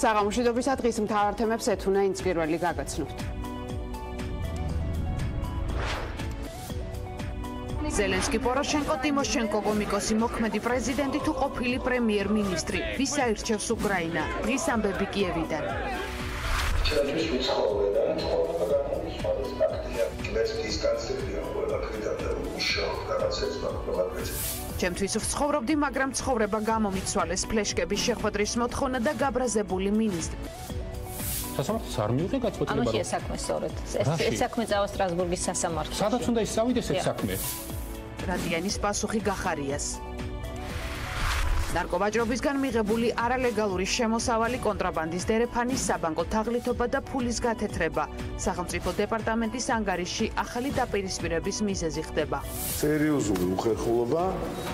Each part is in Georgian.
საღამოშვიდობის დღის მთავარ თემებს ეთუნა ინც პირველი გაგაცნობთ. ზელენსკი, პოროშენკო, ტიმოშენკო, კომიკოსი, მოქმედი პრეზიდენტი თუ ყოფილი პრემიერ-მინისტრი, ვის აირჩევს უკრაინა? დღის ამბები კიევიდან. ჩემთვის ვიცხოვე და ცხოვრება განსხვავებულია. ლესკის განსხვავებულია ყველაფრიდან და უშუალოდ რაღაცებს მაგალითად. ჩემთვის ვცხოვრობდი, მაგრამ ცხოვრება გამომიცვალეს ფლეშკების შეხვედრის მოთხოვნა და გაბრაზებული მინისტრი. სასამართლოს არ მიიღე გაწყვეტილება. ამაში ეს საქმე სწორედ. ეს საქმე წავა სტრასბურგის სასამართლოში. სადაც უნდა ისწავიდეს ეს საქმე? რადიანის პასუხი გახარიას. ნარკოვაჭრობისგან მიღებული არალეგალური შემოსავალი, კონტრაბანდის დერეფანის, საბანკო თაღლითობა და ფულის გათეთრება. სახელმწიფო დეპარტამენტის ანგარიშში ახალი დაპირისპირების მიზეზი ხდება. სერიოზული უხერხულობა,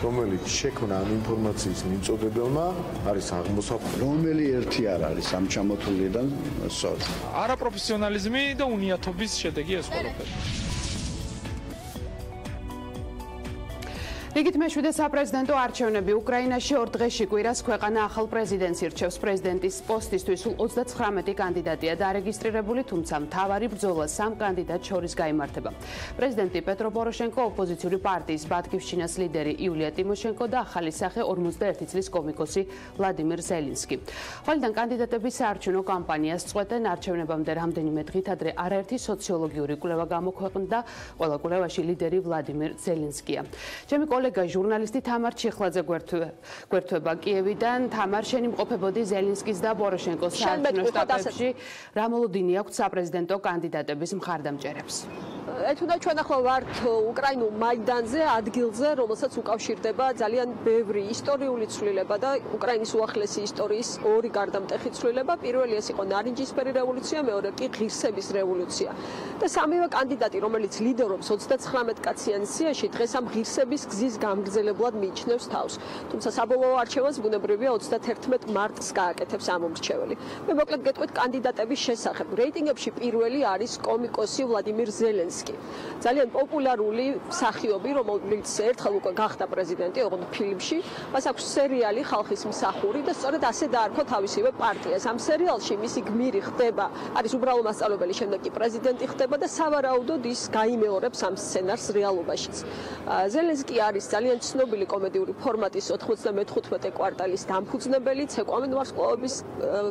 რომელიც შექმნა ამ ინფორმაციის მიმწოდებელმა, არის აღმოსავლელი, რომელი ერთი არ არის ამ ჩამოთვლიდან სწორი. არაპროფესიონალიზმი და უნიათობის შედეგი ეს ყველაფერი. რიგით მეშვიდე საპრეზიდენტო არჩევნები უკრაინაში 2 დღეში კვირას ქვეყანა ახალ პრეზიდენტს ირჩევს. პრეზიდენტის პოსტისთვის სულ 39 კანდიდატია დარეგისტრირებული, თუმცა მთავარი ბრძოლა 3 კანდიდატს შორის გაიმართება. პრეზიდენტი პეტრო პოროშენკო, ოპოზიციური პარტიის ბატკივშჩინას ლიდერი იულია ტიმოშენკო და ახალი სახე 51 წლის კომიკოსი ვლადიმირ ზელენსკი. ხოლიდან კანდიდატების საარჩევნო კამპანიას წყვეტენ. არჩევნებამდე რამდენიმე დღით ადრე არაერთი სოციოლოგიური კვლევა გამოქვეყნდა. ყველა კვლევაში ლიდერი ვლადიმირ ზელენსკია. ჩემი კოლეგა ჟურნალისტი თამარ ჩიხლაძე გვერდება კიევიდან. თამარ, შენი მყოფებოდი ზელენსკის და პოროშენკოს საარჩევნო შტაბებში. რა მოლოდინი აქვს საპრეზიდენტო კანდიდატების მხარდამჭერებს? ეთუნა ჩვენ ახლა ვართ უკრაინულ მაიდანზე, ადგილზე, რომელსაც უკავშირდება ძალიან ბევრი ისტორიული ცვლილება და უკრაინის უახლესი ისტორიის ორი გარდამტეხი ცვლილება. პირველი ეს იყო ნარინჯისფერი რევოლუცია, მეორე კი ღირსების რევოლუცია. და სამივე კანდიდატი, რომელიც ლიდერობს 39 კაციან სიაში, დღეს ამ ღირსების გზის გამგრძელებლად მიიჩნევს თავს. თუმცა საბოლოო არჩევანს ბუნებრივია 31 მარტს გააკეთებს ამ მომრჩეველი. მე მოკლედ გეტყვით კანდიდატების შესახებ. რეიტინგებში პირველი არის კომიკოსი ვლადიმირ ზელენსკი. ძალიან პოპულარული მსახიობი, რომელიც ერთხელ უკვე გახდა პრეზიდენტი, ოღონდ ფილმში. მას აქვს სერიალი ხალხის მსახური და სწორედ ასე დაარქვა თავისივე პარტიას. ამ სერიალში მისი გმირი ხდება, არის უბრალო მასწავლებელი, შემდეგ კი პრეზიდენტი ხდება და სავარაუდოდ ის გაიმეორებს ამ სცენარს რეალობაშიც. ზელენსკი არის ძალიან ცნობილი კომედიური ფორმატის 95 კვარტალის დამფუძნებელი, ცეკვავენ ვარსკვლავების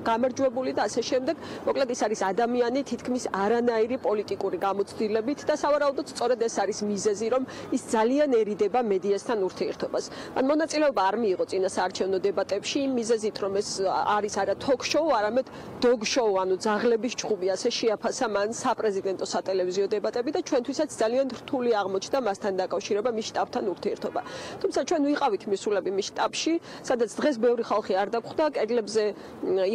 გამარჯვებული და ასე შემდეგ. მოკლედ ის არის ადამიანი თითქმის არანაირი პოლიტიკური გამოცდილებით და სავარაუდოდ სწორედ ეს არის მიზეზი, რომ ის ძალიან ერიდება მედიასთან ურთიერთობას. მან მონაწილეობა არ მიიღო წინა საარჩევნო დებატებში იმ მიზეზით, რომ ეს არის არა თოქ-შოუ, არამედ დოგ-შოუ, ანუ ძაღლების ჭხუბი, ასე შეაფასა მან საპრეზიდენტო სატელევიზიო დებატები და ჩვენთვისაც ძალიან რთული აღმოჩნდა მასთან დაკავშირება მის შტაბთან ურთიერთობა. თუმცა ჩვენ ვიყავით მისულები მის შტაბში, სადაც დღეს ბევრი ხალხი არ დაგვხვდა, კედლებზე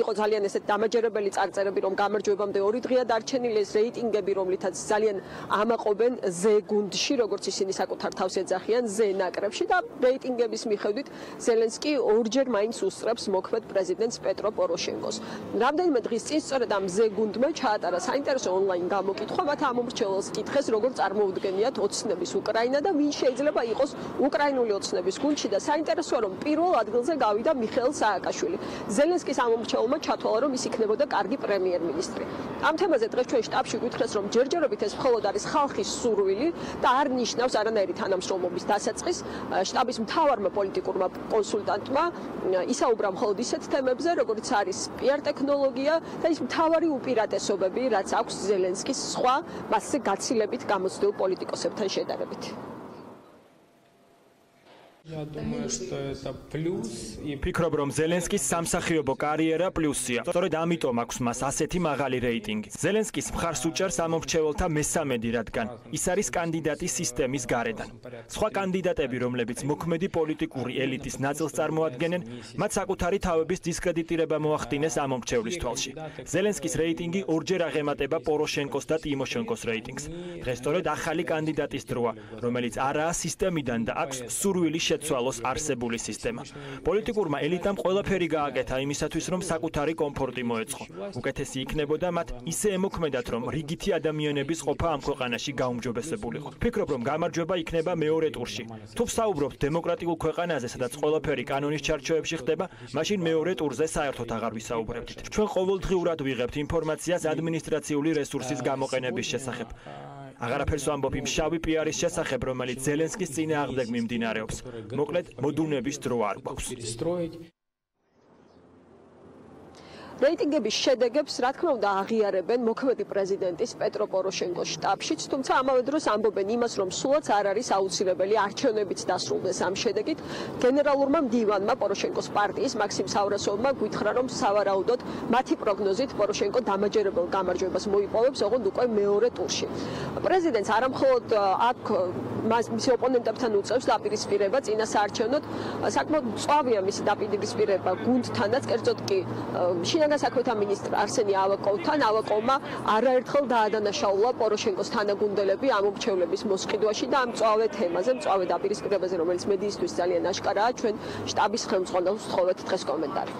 იყო ძალიან ესეთ დამაჯერებელი წარწერები, რომ გამარჯვებამდე 2 დღეა დარჩენილი, ეს რეიტინგები, რომლითაც ძალიან ამაყობენ ზე გუნდში, როგორც ისინი საკუთარ თავს ეძახიან, ზე ნაკრებში და რეიტინგების მიხედვით ზელენსკი ორჯერ მაინც უსწრებს მოქმედ პრეზიდენტს პეტრო პოროშენკოს. რამდენიმე დღის წინ სწორედ ამ ზე გუნდმა ჩაატარა საინტერესო ონლაინ გამოკითხვა, მათ ამ მომრჩეველს კითხეს, როგორ წარმოუდგენიათ ოცნების უკრაინა და ვინ შეიძლება იყოს უკრაინული ოცნების გუნდში და საინტერესოა, რომ პირველ ადგილზე გავიდა მიხეილ სააკაშვილი. ზელენსკის ამ მომრჩეველმა ჩათვალა, რომ ის იქნებოდა კარგი პრემიერ-მინისტრი. ამ თემაზე დღეს ჩვენ შტაბში გითხრეს, რომ ჯერჯერობით ეს მხოლოდ არის ხალხის სურვილი და არ ნიშნავს არანაირი თანამშრომლობის დასაწყის. შტაბის მთავარმა პოლიტიკურმა კონსულტანტმა ისაუბრა მხოლოდ ისეთ თემებზე, როგორც არის პიარ ტექნოლოგია და ის მთავარი უპირატესობები, რაც აქვს ზელენსკის სხვა მასზე გაცილებით გამოცდილ პოლიტიკოსებთან შედარებით. ფიქრობ, რომ ზელენსკის სამსახიობო კარიერა პლუსია. სწორედ ამიტომ აქვს მას ასეთი მაღალი რეიტინგი. ზელენსკის მხარს უჭერს ამომრჩეველთა მესამედი, რადგან ის არის კანდიდატი სისტემის გარედან. სხვა კანდიდატები, რომლებიც მოქმედი პოლიტიკური ელიტის ნაწილს წარმოადგენენ, მათ საკუთარი თავების დისკრედიტირება მოახდინეს ამომრჩევლის თვალში. ზელენსკის რეიტინგი ორჯერ აღემატება პოროშენკოს და ტიმოშენკოს რეიტინგს. დღეს სწორედ ახალი კანდიდატის დროა, რომელიც არაა სისტემიდან და აქვს სურვილი შეცვალოს არსებული სისტემა. პოლიტიკურმა ელიტამ ყველაფერი გააკეთა იმისათვის, რომ საკუთარი კომფორტი მოეწყო. უკეთესი იქნებოდა მათ ისე ემოქმედათ, რომ რიგითი ადამიანების ყოფა ამ ქვეყანაში გაუმჯობესებულიყო. Ფიქრობ, რომ გამარჯვება იქნება მეორე ტურში. თუ ვსაუბრობთ დემოკრატიულ ქვეყანაზე, სადაც ყველაფერი კანონის ჩარჩოებში ხდება, მაშინ მეორე ტურზე საერთოდ აღარ ვისაუბრებდით. ჩვენ ყოველდღიურად ვიღებთ ინფორმაციას ადმინისტრაციული რესურსის გამოყენების შესახებ. აღარაფერს ვამბობ იმ შავი პიარის შესახებ, რომელიც ზელენსკის წინააღმდეგ მიმდინარეობს. მოკლედ, მოდუნების დრო არ გვაქვს. რეიტინგების შედეგებს, რა თქმა უნდა, აღიარებენ მოქმედი პრეზიდენტის პეტრო პოროშენკოს შტაბშიც, თუმცა ამავე დროს ამბობენ იმას, რომ სულაც არ არის აუცილებელი არჩევნებიც დასრულდეს ამ შედეგით. გენერალურმა მდივანმა პოროშენკოს პარტიის მაქსიმ სავრასოვმა გვითხრა, რომ სავარაუდოდ მათი პროგნოზით პოროშენკო დამაჯერებელ გამარჯვებას მოიპოვებს, ოღონდ უკვე მეორე ტურში. პრეზიდენტს არამხოლოდ აქ მისი ოპონენტებთან უწევს დაპირისპირება წინა საარჩევნოდ, საკმაოდ მწვავეა მისი დაპირისპირება გუნდთანაც, კერძოდ კი შინაგან საქმეთა მინისტრ არსენი ავაკოვთან. ავაკოვმა არაერთხელ დაადანაშაულა პოროშენკოს თანაგუნდელები ამ ურჩევლების მოსყიდვაში და ამ მწვავე თემაზე, მწვავე დაპირისპირებაზე, რომელიც მედიისთვის ძალიან აშკარაა, ჩვენ შტაბის ხელმძღვანელს ვთხოვეთ დღეს კომენტარი.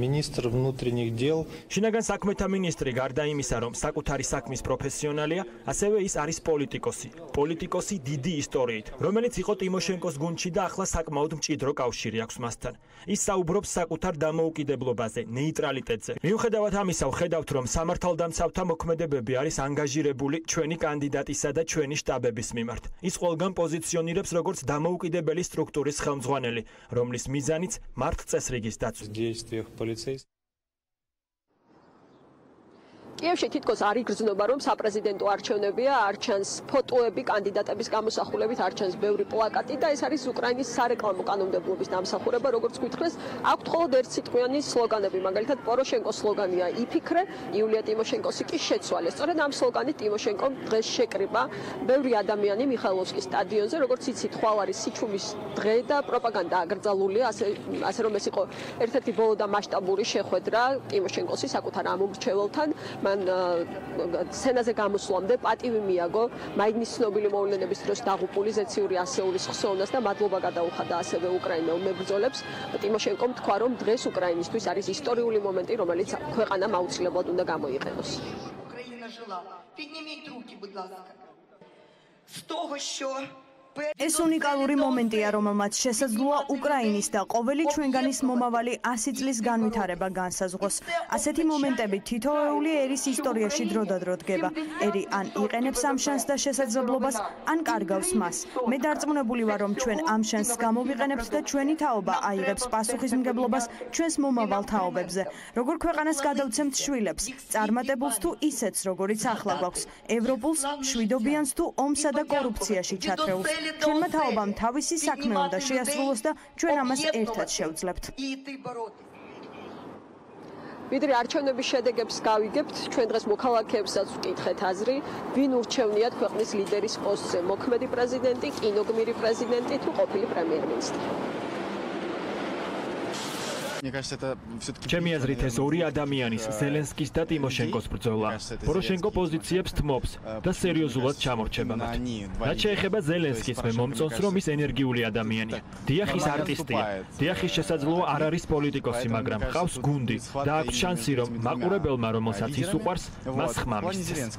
Министр внутренних дел. შინაგან საქმეთა მინისტრი გარდა იმისა, რომ საკუთარი საქმის პროფესიონალია, ასევე ის არის პოლიტიკოსი. პოლიტიკოსი დიდი ისტორიით, რომელიც იყო ტიმოშენკოს გუნდში და ახლა საკმაოდ მჭიდრო კავშირი აქვს მასთან. ის საუბრობს საკუთარ დამოუკიდებლობაზე, ნეიტრალიტეტზე. მიუხედავად ამისა, ვხედავთ, რომ სამართალდამცავთა მოქმედებები არის ანგაჟირებული ჩვენი კანდიდატისა და ჩვენი შტაბების მიმართ. ის ყველგან პოზიციონირებს როგორც დამოუკიდებელი სტრუქტურის ხელმძღვანელი, რომლის მიზანიც მართლწესრიგის დაცვა. კიევში თითქოს არ იგრძნობა, რომ საპრეზიდენტო არჩევნებია, არ ჩანს ფოტოები კანდიდატების გამოსახულებით, არ ჩანს ბევრი პლაკატი და ეს არის უკრაინის სარეკლამო კანონმდებლობის დამსახურება, როგორც გითხრეს, აქვთ მხოლოდ ერთსიტყვიანი სლოგანები, მაგალითად პოროშენკოს სლოგანია იფიქრე, იულია ტიმოშენკოსი კი შეცვალე. სწორედ ამ სლოგანით ტიმოშენკომ დღეს შეკრიბა ბევრი ადამიანი მიხაილოვსკის სტადიონზე, როგორც იცით, ხვალ არის სიჩუმის დღე და პროპაგანდა აკრძალულია, ასე რომ ეს იყო ერთ-ერთი ბოლო და მასშტაბური შეხვედრა ტიმოშენკოსის საკუთარ ამ ურჩეველთან. მან სცენაზე გამოსვლამდე პატივი მიაგო მაიდნის ცნობილი მოვლენების დროს დაღუპული ზეციური ასეულის ხსოვნას და მადლობა გადაუხადა ასევე უკრაინელ მებრძოლებს. ტიმოშენკომ თქვა, რომ დღეს უკრაინისთვის არის ისტორიული მომენტი, რომელიც ქვეყანამ აუცილებლად უნდა გამოიყენოს. ეს უნიკალური მომენტია, რომელმაც შესაძლოა უკრაინის და ყოველი ჩვენგანის მომავალი 100 წლის განვითარება განსაზღვროს. ასეთი მომენტები თითოეული ერის ისტორიაში დროდადრო დგება. ერი ან იყენებს ამ შანსს და შესაძლებლობას, ან კარგავს მას. მე დარწმუნებული ვარ, რომ ჩვენ ამ შანსს გამოვიყენებთ და ჩვენი თაობა აიღებს პასუხისმგებლობას ჩვენს მომავალ თაობებზე. როგორ ქვეყანას გადავცემთ შვილებს, წარმატებულს თუ ისეთს, როგორიც ახლა გვაქვს, ევროპულს, მშვიდობიანს თუ ომსა და კორუფციაში ჩათრეულს. ჩვენმა თაობამ თავისი საქმე უნდა შეასრულოს და ჩვენ ამას ერთად შევძლებთ. ვიდრე არჩევნების შედეგებს გავიგებთ, ჩვენ დღეს მოქალაქეებსაც ვკითხეთ აზრი, ვინ ურჩევნიათ ქვეყნის ლიდერის პოსტზე, მოქმედი პრეზიდენტი, კინოგმირი პრეზიდენტი თუ ყოფილი პრემიერ-მინისტრი. ჩემი აზრით ეს ორი ადამიანის, ზელენსკის და ტიმოშენკოს ბრძოლა. პოროშენკო პოზიციებს თმობს და სერიოზულად ჩამორჩება მათ. რაც შეეხება ზელენსკის, მე მომწონს, რომ ის ენერგიული ადამიანია. დიახ, ის არტისტია. დიახ, ის შესაძლოა არ არის პოლიტიკოსი, მაგრამ ყავს გუნდი და აქვს შანსი, რომ მაყურებელმა, რომელსაც ის უყვარს, მას ხმა მისცეს.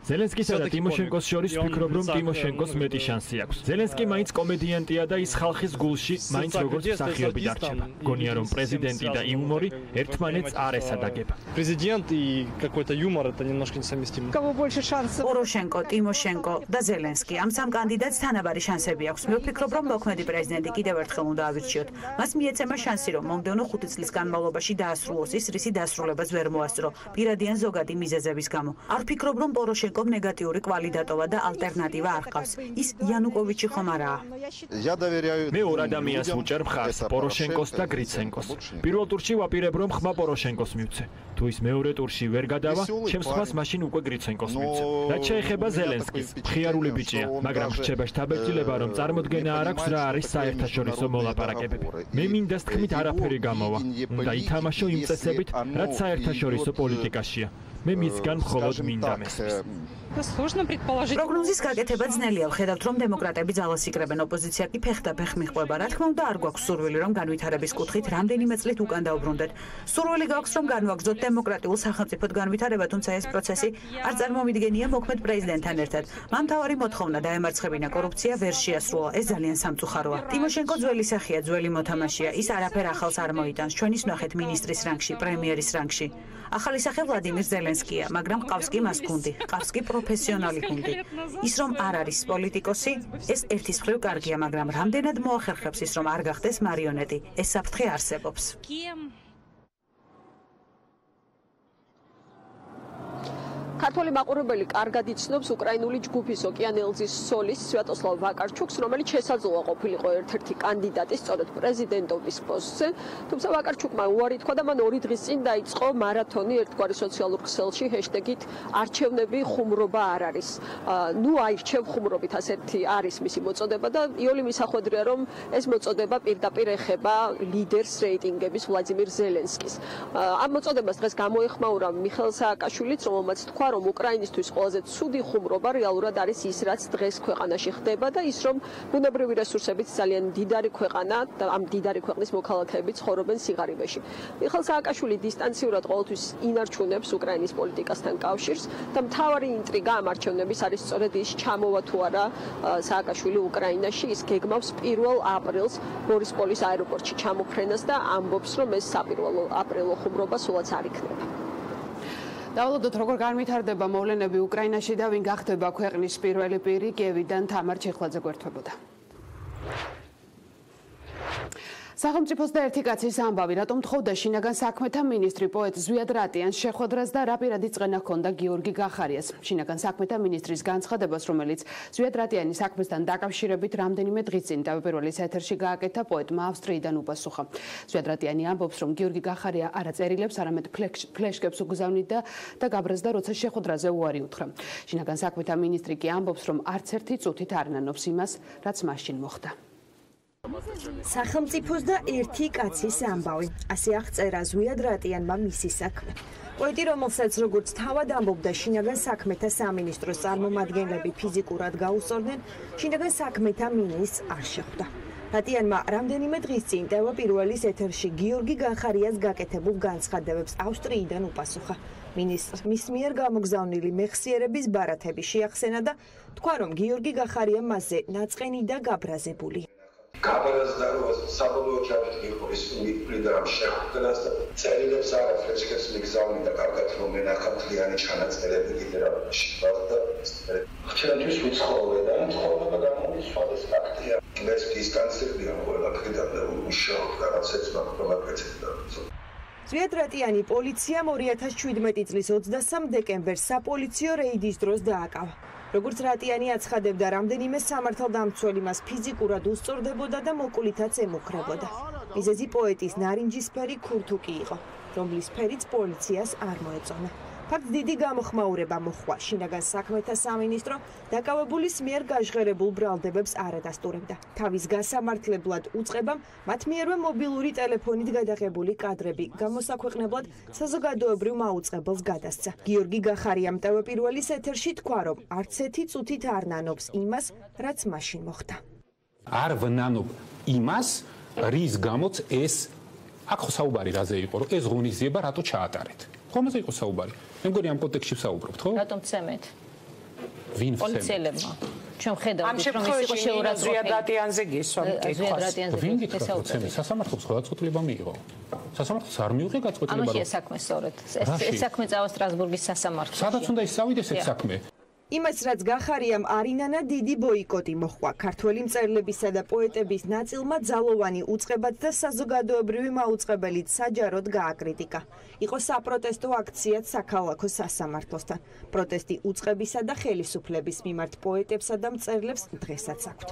ზელენსკისა და ტიმოშენკოს შორის ვფიქრობ, რომ ტიმოშენკოს მეტი შანსი აქვს. ზელენსკი მაინც კომედიანტია და ის ხალხის გულში მაინც როგორც მსახიობი დარჩება. გონია, რომ პრეზიდენტი და იუმორი ერთმანეთს არ ესადაგება. Президент и какой-то юмор это немножко несовместимо. Кого больше шансов? Порошенко, Тимошенко და ზელენსკი. ამ სამ კანდიდატს თანაბარი შანსები აქვს. მე ვფიქრობ, რომ მოქმედი პრეზიდენტი კიდევ ერთხელ უნდა ავირჩიოთ. მას მიეცემა შანსი, რომ მომდევნო 5 წლის განმავლობაში დაასრულოს ის, რისი დასრულებას ვერ მოასწრო, პირადი ან ზოგადი მიზეზების გამო. არ ვფიქრობ, რომ პოროშენკომ ნეგატიური კვალი დატოვა და ალტერნატივა არ ყავს. ის იანუკოვიჩი ხომ არაა. მე ორ ადამიანს ვუჭერ მხარს, პოროშენკოს და გრიცენკოს. პირველ ტურში ვაპირებ, რომ ხმა პოროშენკოს მივცე. თუ ის მეორე ტურში ვერ გადავა, ჩემს ხმას მაშინ უკვე გრიცენკოს მივცე. რაც შეეხება ზელენსკის, მხიარული ბიჭია, მაგრამ რჩება შთაბეჭდილება, რომ წარმოდგენა არ აქვს რა არის საერთაშორისო მოლაპარაკებები. მე მინდას თქმით არაფერი გამოვა. უნდა ითამაშო იმ წესებით, რაც საერთაშორისო პოლიტიკაშია. მე მისგან მხოლოდ მინდა მესმის. პროგნოზის გაკეთება ძნელია, ვხედავთ, რომ დემოკრატები ძალას იკრებენ, ოპოზიცია კი ფეხდაფეხ მიჰყვება. რა თქმა უნდა, არ გვაქვს სურვილი, რომ განვითარების კუთხით რამდენიმე წლით უკან დავბრუნდეთ. სურვილი გაქვს, რომ განვაგრძოთ დემოკრატიულ სახელმწიფოდ განვითარება, თუმცა ეს პროცესი არ წარმომიდგენია მოქმედ პრეზიდენტთან ერთად. მან მთავარი მოთხოვნა დაემარცხებინა კორუფცია ვერ შეასრულა. ეს ძალიან სამწუხაროა. ტიმოშენკო ძველი სახეა, ძველი მოთამაშეა. ის არაფერ ახალს არ მოიტანს. ჩვენის ნახეთ მინისტრის რანგში, პრემიერის რანგში. ახალი სახე ვლადიმირ ზელენსკია, მაგრამ ყავს კი მას გუნდი, ყავს კი პროფესიონალი გუნდი. ის რომ არ არის პოლიტიკოსი, ეს ერთის მხრივ კარგია, მაგრამ რამდენად მოახერხებს ის რომ არ გახდეს მარიონეტი, ეს საფრთხე არსებობს. ქართველი მაყურებელი კარგად იცნობს უკრაინული ჯგუფის ოკეანელზის სოლის სვიატოსლავ ვაკარჩუკს, რომელიც შესაძლოა ყოფილიყო ერთ-ერთი კანდიდატი სწორედ პრეზიდენტობის პოსტზე, თუმცა ვაკარჩუკმა უარი თქვა და მან 2 დღის წინ დაიწყო მარათონი ერთგვარი სოციალურ ქსელში ჰეშტეგით არჩევნები ხუმრობა არ არის. ნუ აირჩევ ხუმრობით, ასეთი არის მისი მოწოდება და იოლი მისახვედრია, რომ ეს მოწოდება პირდაპირ ეხება ლიდერს რეიტინგების ვლადიმირ ზელენსკის. ამ მოწოდებას დღეს გამოეხმაურა მიხეილ სააკაშვილიც, რომელმაც თქვა, რომ უკრაინისთვის ყველაზე ცუდი ხუმრობა რეალურად არის ის, რაც დღეს ქვეყანაში ხდება და ის, რომ ბუნებრივი რესურსებით ძალიან დიდარი ქვეყანა და ამ დიდარი ქვეყნის მოქალაქეები ცხოვრობენ სიღარიბეში. მიხეილ სააკაშვილი დისტანციურად ყოველთვის ინარჩუნებს უკრაინის პოლიტიკასთან კავშირს და მთავარი ინტრიგა ამ არჩევნების არის სწორედ ის, ჩამოვა თუ არა სააკაშვილი უკრაინაში. ის გეგმავს 1 აპრილს ბორისპოლის აეროპორტში ჩამოფრენას და ამბობს, რომ ეს საპირველო აპრილო ხუმრობა სულაც არ იქნება. დავალოდოთ, როგორ განვითარდება მოვლენები უკრაინაში და ვინ გახდება ქვეყნის პირველი პირი, კიევიდან თამარ ჩიხლაძე გვერდებოდა. სახელმწიფოს და ერთი კაცის ამბავი, რატომ თხოვდა შინაგან საქმეთა მინისტრი პოეტ ზვიად რატიანს შეხვედრას და რა პირადი წყენა ჰქონდა გიორგი გახარიას. შინაგან საქმეთა მინისტრის განცხადებას, რომელიც ზვიად რატიანის საქმესთან დაკავშირებით რამდენიმე დღის წინ თავდაპირველის ეთერში გააკეთა, პოეტმა ავსტრიიდან უპასუხა. ზვიად რატიანი ამბობს, რომ გიორგი გახარია არა წერილებს, არამედ ფლეშკებს უგზავნიდა და გაბრაზდა, როცა შეხვედრაზე უარი უთხრა. შინაგან საქმეთა მინისტრი კი ამბობს, რომ არც ერთი წუთით არ ნანობს იმას, რაც მაშინ მოხდა. სახელმწიფოს და ერთი კაცის ამბავი. ასე აღწერა ზვიად რატიანმა მისი საქმე. პოეტი, რომელსაც როგორც თავად ამბობდა შინაგან საქმეთა სამინისტროს წარმომადგენლები ფიზიკურად გაუსწორდნენ, შინაგან საქმეთა მინისტრს არ შეხვდა. რატიანმა რამდენიმე დღის წინ თავდაპირველის ეთერში გიორგი გახარიას გაკეთებულ განცხადებებს ავსტრიიდან უპასუხა. მინისტრს მის მიერ გამოგზავნილი მეხსიერების ბარათები შეახსენა და თქვა, რომ გიორგი გახარია მასზე ნაწყენი და გაბრაზებული. გაბრაზდა, რომ საბოლოო ჯამში იყო ის მიწვრიდან შეხვდრას და წერილებს არა ფლეშკებს მიგზავნიდა, კარგად რომ მენახათლიანი ჩანაწერები კიდე რა შეხვდა. ჩვენთვის ვიცხოვე და თხოვება გამომისვა ეს ფაქტია. ეს დისტანცირდება ყველაფრიდან და უშუალოდ რაღაცებს მაგპროგრამებია. ზვიად რატიანი პოლიციამ 2017 წლის 23 დეკემბერს საპოლიციო რეიდის დროს დააკავა. როგორც რატიანი აცხადებდა, რამდენიმე სამართალდამცველი მას ფიზიკურად უსწორდებოდა და მოყოლითაც ემუქრებოდა. მიზეზი პოეტის ნარინჯისფერი ქურთუკი იყო, რომლის ფერიც პოლიციას არ მოეწონა. ფაქტ დიდი გამოხმაურება მოჰყვა. შინაგან საქმეთა სამინისტრო დაკავებულის მიერ გაჟღერებულ ბრალდებებს არ ადასტურებდა. თავის გასამართლებლად უწყებამ მათ მიერვე მობილური ტელეფონით გადაღებული კადრები გამოსაქვეყნებლად საზოგადოებრივ მაუწყებელს გადასცა. გიორგი გახარიამ თავდაპირველის ეთერში თქვა, რომ არც ერთი წუთით არ ნანობს იმას, რაც მაშინ მოხდა. არ ვნანობ იმას, რის გამოც ეს აქ საუბარი რაზე იყო, რომ ეს ღონისძიება რატო ჩაატარეთ. ხომაზე იყო საუბარი. მე მგონი ამ კონტექსტში ვსაუბრობთ, ხო? რატომ ცემეთ? ვინ პოლიციელებმა. ჩვენ ხედავთ, რომ ის იყო შეურაცხყოფილი. ზვიად რატიანზე გისვამ კითხვას. ვინ გითხრა, რომ ცემეს? სასამართლოს ხო გაწყვეტილება მიიღო? სასამართლოს არ მიიღე გაწყვეტილება? ამაში საქმე სწორედ. ეს საქმე წავა სტრასბურგის სასამართლოში. სადაც უნდა ისწავიდეს ეს საქმე? იმას, რაც გახარიამ არინანა დიდი ბოიკოტი მოჰყვა. ქართველი მწერლებისა და პოეტების ნაწილმა ძალოვანი უწყებად და საზოგადოებრივი მაუწყებელით საჯაროდ გააკრიტიკა. იყო საპროტესტო აქციაც საქალაქო სასამართლოსთან. პროტესტი უწყებისა და ხელისუფლების მიმართ პოეტებსა და მწერლებს დღესაც აქვთ.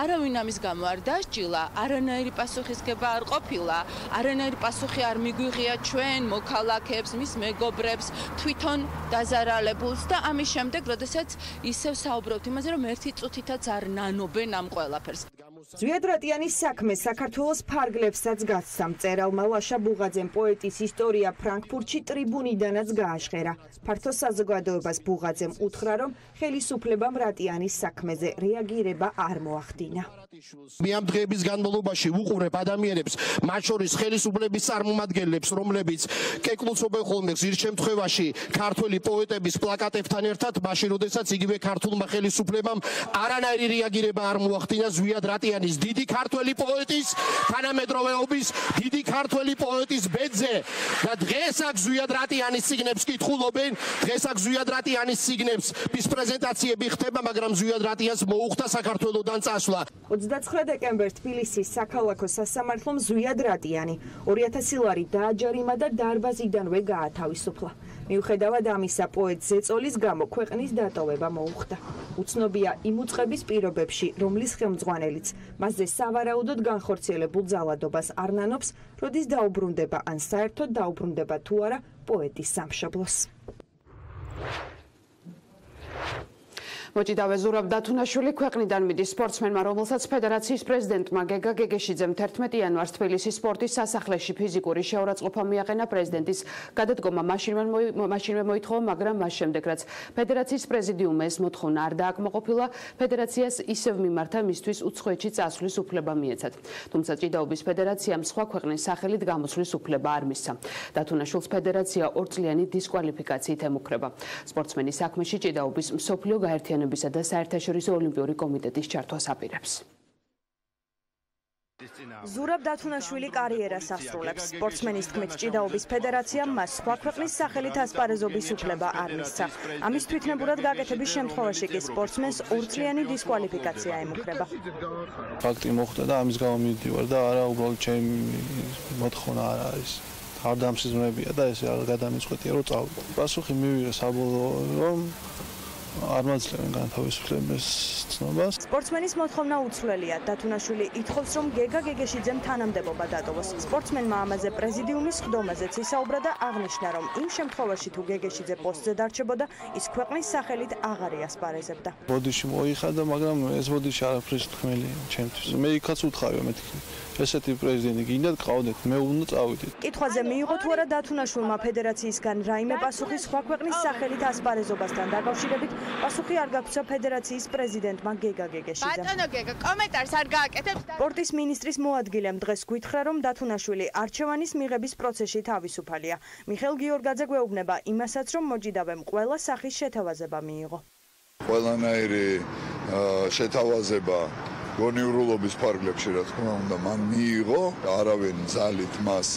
არავინ ამის გამო არ დასჯილა, არანაირი პასუხისგება არ ყოფილა, არანაირი პასუხი არ მიგვიღია ჩვენ მოქალაქეებს, მის მეგობრებს, თვითონ დაზარალებულს და ამის შემდეგ, როდესაც ისევ საუბრობთ იმაზე, რომ ერთი წუთითაც არ ნანობენ ამ ყველაფერს. ზვიადრატიანის საქმე საქართველოს ფარგლებსაც გასცა. მწერალმა ლაშა ბუღაძემ პოეტის ისტორია ფრანკფურტში ტრიბუნიდანაც გააშხერა. ფართო საზოგადოებას ბუღაძემ უთხრა, რომ ხელისუფლებამ რატიანის საქმეზე რეაგირება არ მოახდინა. მე ამ დღეების განმავლობაში ვუყურებ ადამიანებს, მათ შორის ხელისუფლების წარმომადგენლებს, რომლებიც კეკლუცობენ ხოლმე ზირ შემთხვევაში ქართველი პოეტების პლაკატებთან ერთად, მაშინ როდესაც იგივე ქართულმა ხელისუფლებამ არანაირი რეაგირება არ მოახდინა ზვიადრატიანის დიდი ქართველი პოეტის თანამედროვეობის დიდი ქართველი პოეტის ბედზე და დღეს აქ ზვიადრატიანის სიგნებს კითხულობენ, დღეს აქ ზვიადრატიანის სიგნებს ის პრეზენტაციები ხდება, მაგრამ ზვიადრატიანს მოუხდა საქართველოდან წასვლა. 29 დეკემბერს თბილისის საქალაქო სასამართლომ ზვიადრატიანი 2000 ლარი დააჯარიმა და დარბაზიდანვე გაათავისუფლა. მიუხედავად ამისა, პოეტს ზეწოლის გამო ქვეყნის დატოვება მოუხდა. უცნობია იმ უწყების პირობებში, რომლის ხელმძღვანელიც მასზე სავარაუდოდ განხორციელებულ ძალადობას არ ნანობს, როდის დაუბრუნდება ან საერთოდ დაუბრუნდება თუ არა პოეტის სამშობლოს. მოჭიდავე ზურაბ დათუნაშვილი ქვეყნიდან მიდის სპორტსმენმა, რომელსაც ფედერაციის პრეზიდენტმა გეგა გეგეშიძემ 11 იანვარს თბილისის სპორტის სასახლეში ფიზიკური შეურაცხყოფა მიაყენა. პრეზიდენტის გადადგომა მაშინვე მოითხოვა, მაგრამ მას შემდეგ, რაც ფედერაციის პრეზიდიუმმა ეს მოთხოვნა არ დააკმაყოფილა, ფედერაციას ისევ მიმართა მისთვის უცხოეთში წასვლის უფლება მიეცათ. თუმცა ჭიდაობის ფედერაციამ სხვა ქვეყნის სახელით გამოსვლის უფლება არ მისცა. დათუნაშვილს ფედერაცია 2 წლიანი დისკვალიფიკაციით ემუქრება. სპორტსმენის საქმეში ჭიდაობის მსოფლიო გაერთიანებისა და საერთაშორისო ოლიმპიური კომიტეტის ჩართვას აპირებს. ზურაბ დათუნაშვილი კარიერას ასრულებს. სპორტსმენის თქმით, ჭიდაობის ფედერაციამ მას სხვა ქვეყნის სახელით ასპარეზობის უფლება არ მისცა. ამის თვითნებურად გაკეთების შემთხვევაში კი სპორტსმენს 2 წლიანი დისკვალიფიკაცია ემუქრება. ფაქტი მოხდა და ამის გამო მივდივარ და არა უბრალოდ ჩემი მოთხოვნა არ არის. არ დამსიზმრებია და ესე არ გადამიწყვეტია რომ წავიდე. პასუხი მივიღე საბოლოო რომ არ მაძლევენ განთავისუფლების ცნობას. სპორტსმენის მოთხოვნა უცვლელია. დათუნაშვილი ითხოვს, რომ გეგა გეგეშიძემ თანამდებობა დატოვოს. სპორტსმენმა ამაზე პრეზიდიუმის ხდომაზეც ისაუბრა და აღნიშნა, რომ იმ შემთხვევაში თუ გეგეშიძე პოსტზე დარჩებოდა, ის ქვეყნის სახელით აღარ იასპარეზებდა. ბოდიში მოიხადა, მაგრამ ეს ბოდიში არაფრის თქმელი ჩემთვის. მე იქაც უთხარი რომ ესეთი პრეზიდენტი გინდათ ყავდეთ, მე უნდა წავიდეთ. კითხვაზე მიიღო თუ არა დათუნაშვილმა ფედერაციისგან რაიმე პასუხი სხვა ქვეყნის სახელით ასპარეზობასთან დაკავშირებით, პასუხი არ გაგვცა ფედერაციის პრეზიდენტმა გეგა გეგეშიძემ. ბატონო გეგა, კომენტარს არ გააკეთებს და სპორტის მინისტრის მოადგილემ დღეს გითხრა, რომ დათუნაშვილი არჩევანის მიღების პროცესში თავისუფალია. მიხეილ გიორგაძე გვეუბნება იმასაც, რომ მოჭიდავემ ყველა სახის შეთავაზება მიიღო. ყველანაირი შეთავაზება გონიურულობის ფარგლებში, რა თქმა უნდა, მან მიიღო, არავინ ძალით მას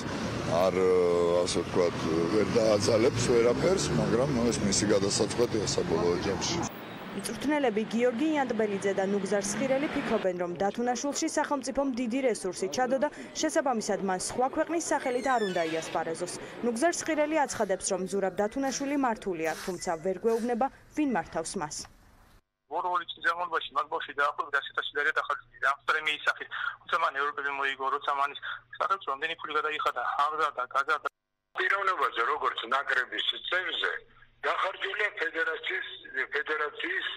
არ ასე ვთქვათ, ვერ დააძალებს ვერაფერს, მაგრამ ეს მისი გადასაწყვეტია საბოლოო ჯამში. მწვრთნელები გიორგი იანტბელიძე და ნუგზარ სხირელი ფიქრობენ, რომ დათუნაშვილში სახელმწიფომ დიდი რესურსი ჩადო და შესაბამისად მან სხვა ქვეყნის სახელით არ უნდა იასპარეზოს. ნუგზარ სხირელი აცხადებს, რომ ზურაბ დათუნაშვილი მართულია, თუმცა ვერ გვეუბნება, ვინ მართავს მას. ორ-ორი წლის განმავლობაში მაგ ბავშვი დაახლოებით 100,000 ლარი დახარჯა პრემიის სახით. თუმცა მან ევროპელი მოიგო, როცა მანის სადაც რამდენი ფული გადაიხადა, აღზარდა, გაზარდა. პიროვნებაზე როგორც ნაკრების წევრზე დახარჯულია ფედერაციის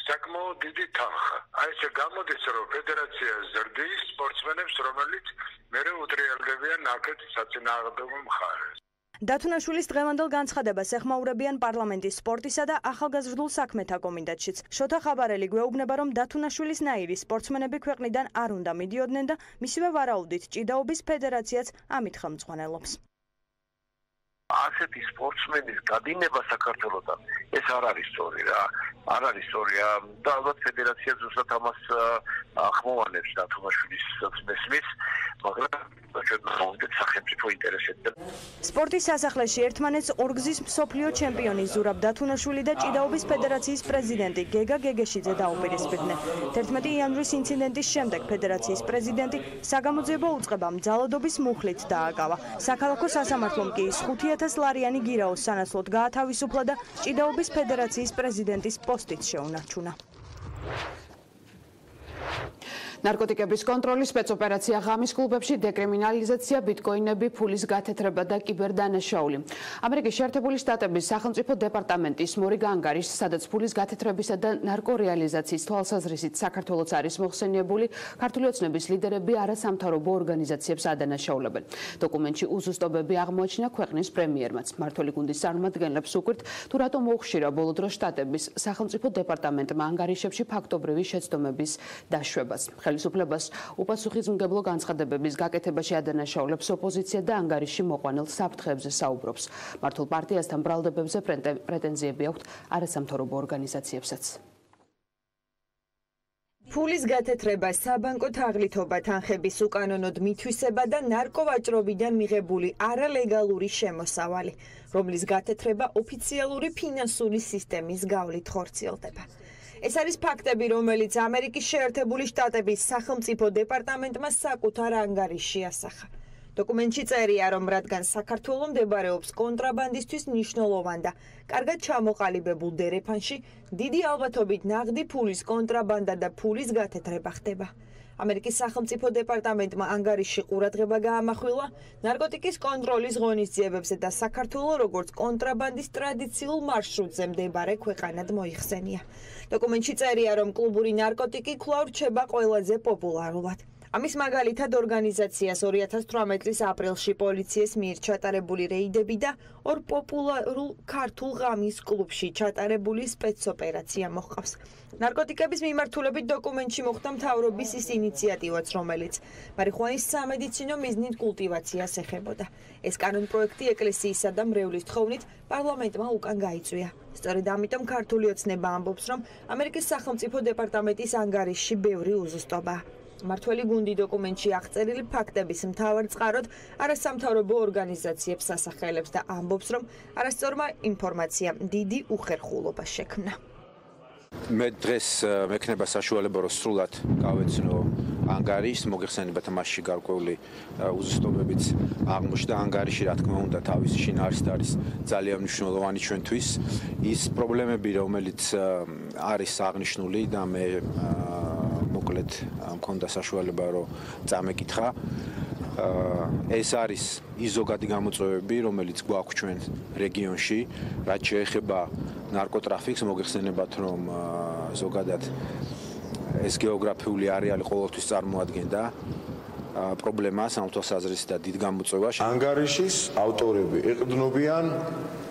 საკმაოდ დიდი თანხა. აი ეს გამოდის, რომ ფედერაცია ზრდის სპორტსმენებს, რომელიც მერე უტრიალდებიან აქეთ საწინააღმდეგო მხარეს. დათუნაშვილის დღევანდელ განცხადებას ეხმაურებიან პარლამენტის სპორტისა და ახალგაზრდულ საქმეთა კომიტეტშიც. შოთა ხაბარელი გვეუბნება, რომ დათუნაშვილის ნაირი სპორტსმენები ქვეყნიდან არ უნდა მიდიოდნენ და მისივე ვარაუდით ჭიდაობის ფედერაციაც ამით ხელმძღვანელობს. ასეთი სპორტსმენის გადინება საქართველოსთან ეს არ არის სწორი რა. არ არის სწორი და ალბათ ფედერაცია ზუსტად ამას ახმოვანებს დათუნაშვილის მესმის, მაგრამ სახელმწიფო ინტერესებდა. სპორტის სასახლეში ერთმანეთს ორგზის მსოფლიო ჩემპიონი ზურაბ დათუნაშვილი და ჭიდაობის ფედერაციის პრეზიდენტი გეგა გეგეშიძე დაუპირისპირდნენ. 11 იანვრის ინციდენტის შემდეგ ფედერაციის პრეზიდენტი საგამოძიებო უწყებამ ძალადობის მუხლით დააკავა. საქალაქო სასამართლომ კი 5,000 ლარიანი გირაოს სანაცვლოდ გაათავისუფლა და ჭიდაობის ფედერაციის პრეზიდენტის პოსტით შეუნარჩუნა. ნარკოტიკების კონტროლი, სპეცოპერაცია ღამის კლუბებში, დეკრიმინალიზაცია, ბიტკოინები, ფულის გათეთრება და კიბერდანაშაული. ამერიკის შეერთებული შტატების სახელმწიფო დეპარტამენტის მორიგ ანგარიშს, სადაც ფულის გათეთრებისა და ნარკორეალიზაციის თვალსაზრისით საქართველოს არის მოხსენიებული, ქართული ოცნების ლიდერები არასამთავრობო ორგანიზაციებს ადანაშაულებენ. დოკუმენტში უზუსტობები აღმოაჩინა ქვეყნის პრემიერმაც. მმართველი გუნდის წარმომადგენლებს უკვირთ, თუ რატომ მოუხშირა ბოლო დროს შტატების სახელმწიფო დეპარტამენტმა ანგარიშებში ფაქტობრივი შეცდომების დაშვებას. ხელისუფლებას უპასუხისმგებლო განცხადებების გაკეთებაში ადანაშაულებს ოპოზიცია და ანგარიში მოყვანილ საფრთხეებზე საუბრობს. მართულ პარტიასთან ბრალდებებზე პრეტენზიები აქვთ არასამთავრობო ორგანიზაციებსაც. ფულის გათეთრება, საბანკო თაღლითობა, თანხების უკანონოდ მითვისება და ნარკოვაჭრობიდან მიღებული არალეგალური შემოსავალი, რომლის გათეთრება ოფიციალური ფინანსური სისტემის გავლით ხორციელდება. ეს არის ფაქტები, რომელიც ამერიკის შეერთებული შტატების სახელმწიფო დეპარტამენტმა საკუთარ ანგარიშში ასახა. დოკუმენტში წერია, რომ რადგან საქართველო მდებარეობს კონტრაბანდისთვის მნიშვნელოვან და კარგად ჩამოყალიბებულ დერეფანში, დიდი ალბათობით ნაღდი ფულის კონტრაბანდა და ფულის გათეთრება ხდება. ამერიკის სახელმწიფო დეპარტამენტმა ანგარიშში ყურადღება გაამახვილა ნარკოტიკის კონტროლის ღონისძიებებზე და საქართველო როგორც კონტრაბანდის ტრადიციულ მარშრუტზე მდებარე ქვეყანად მოიხსენია. დოკუმენტში წერია, რომ კლუბური ნარკოტიკი კვლავ რჩება ყველაზე პოპულარულად. ამის მაგალითად ორგანიზაციას 2018 წლის აპრილში პოლიციის მიერ ჩატარებული რეიდები და ორ პოპულარულ ქართულ ღამის კლუბში ჩატარებული სპეცოპერაცია მოჰყავს. ნარკოტიკების მიმართულებით დოკუმენტში მოხდა მთავრობის ის ინიციატივაც, რომელიც მარიხუანის სამედიცინო მიზნით კულტივაციას ეხებოდა. ეს კანონპროექტი ეკლესიისა და მრევლის თხოვნით პარლამენტმა უკან გაიწვია. სწორედ ამიტომ ქართული ოცნება ამბობს, რომ ამერიკის სახელმწიფო დეპარტამენტის ანგარიშში ბევრი უზუსტობაა. მმართველი გუნდი დოკუმენტში აღწერილი ფაქტების მთავარ წყაროდ არასამთავრობო ორგანიზაციებს ასახელებს და ამბობს, რომ არასწორმა ინფორმაციამ დიდი უხერხულობა შექმნა. მე დღეს მექნება საშუალება რომ სრულად გავეცნო ანგარიშს, მოგეხსენებათ მასში გარკვეული უზუსტობებიც აღმოჩნდა. ანგარიში რა თქმა უნდა თავისი შინაარსით არის ძალიან მნიშვნელოვანი ჩვენთვის. ის პრობლემები, რომელიც არის აღნიშნული და მე მოკლედ მქონდა საშუალება რომ წამეკითხა. ეს არის ის ზოგადი გამოწვევები, რომელიც გვაქვს ჩვენ რეგიონში, რაც შეეხება ნარკოტრაფიკს, მოგეხსენებათ რომ ზოგადად ეს გეოგრაფიული არეალი ყოველთვის წარმოადგენდა პრობლემას ამ თვალსაზრისით და დიდ გამოწვევას. ანგარიშის ავტორები ეყრდნობიან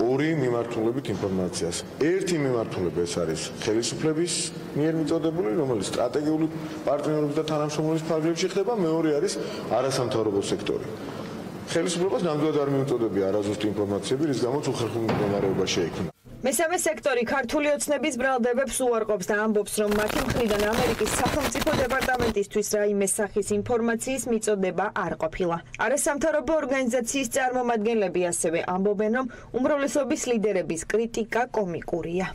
ორი მიმართულებით ინფორმაციას. ერთი მიმართულება ეს არის ხელისუფლების მიერ მიწოდებული, რომელიც სტრატეგიული პარტნიორობის და თანამშრომლობის ფარგლებში ხდება, მეორე არის არასამთავრობო სექტორი. ხელისუფლებას ნამდვილად არ მიუწოდებია არაზუსტი ინფორმაციები, რის გამოც უხერხული მდგომარეობა შეიქმნა. მესამე სექტორი ქართული ოცნების ბრალდებებს უარყოფს და ამბობს, რომ მათი მხრიდან ამერიკის სახელმწიფო დეპარტამენტისთვის რაიმე სახის ინფორმაციის მიწოდება არ ყოფილა. არასამთავრობო ორგანიზაციის წარმომადგენლები ასევე ამბობენ, რომ უმრავლესობის ლიდერების კრიტიკა კომიკურია.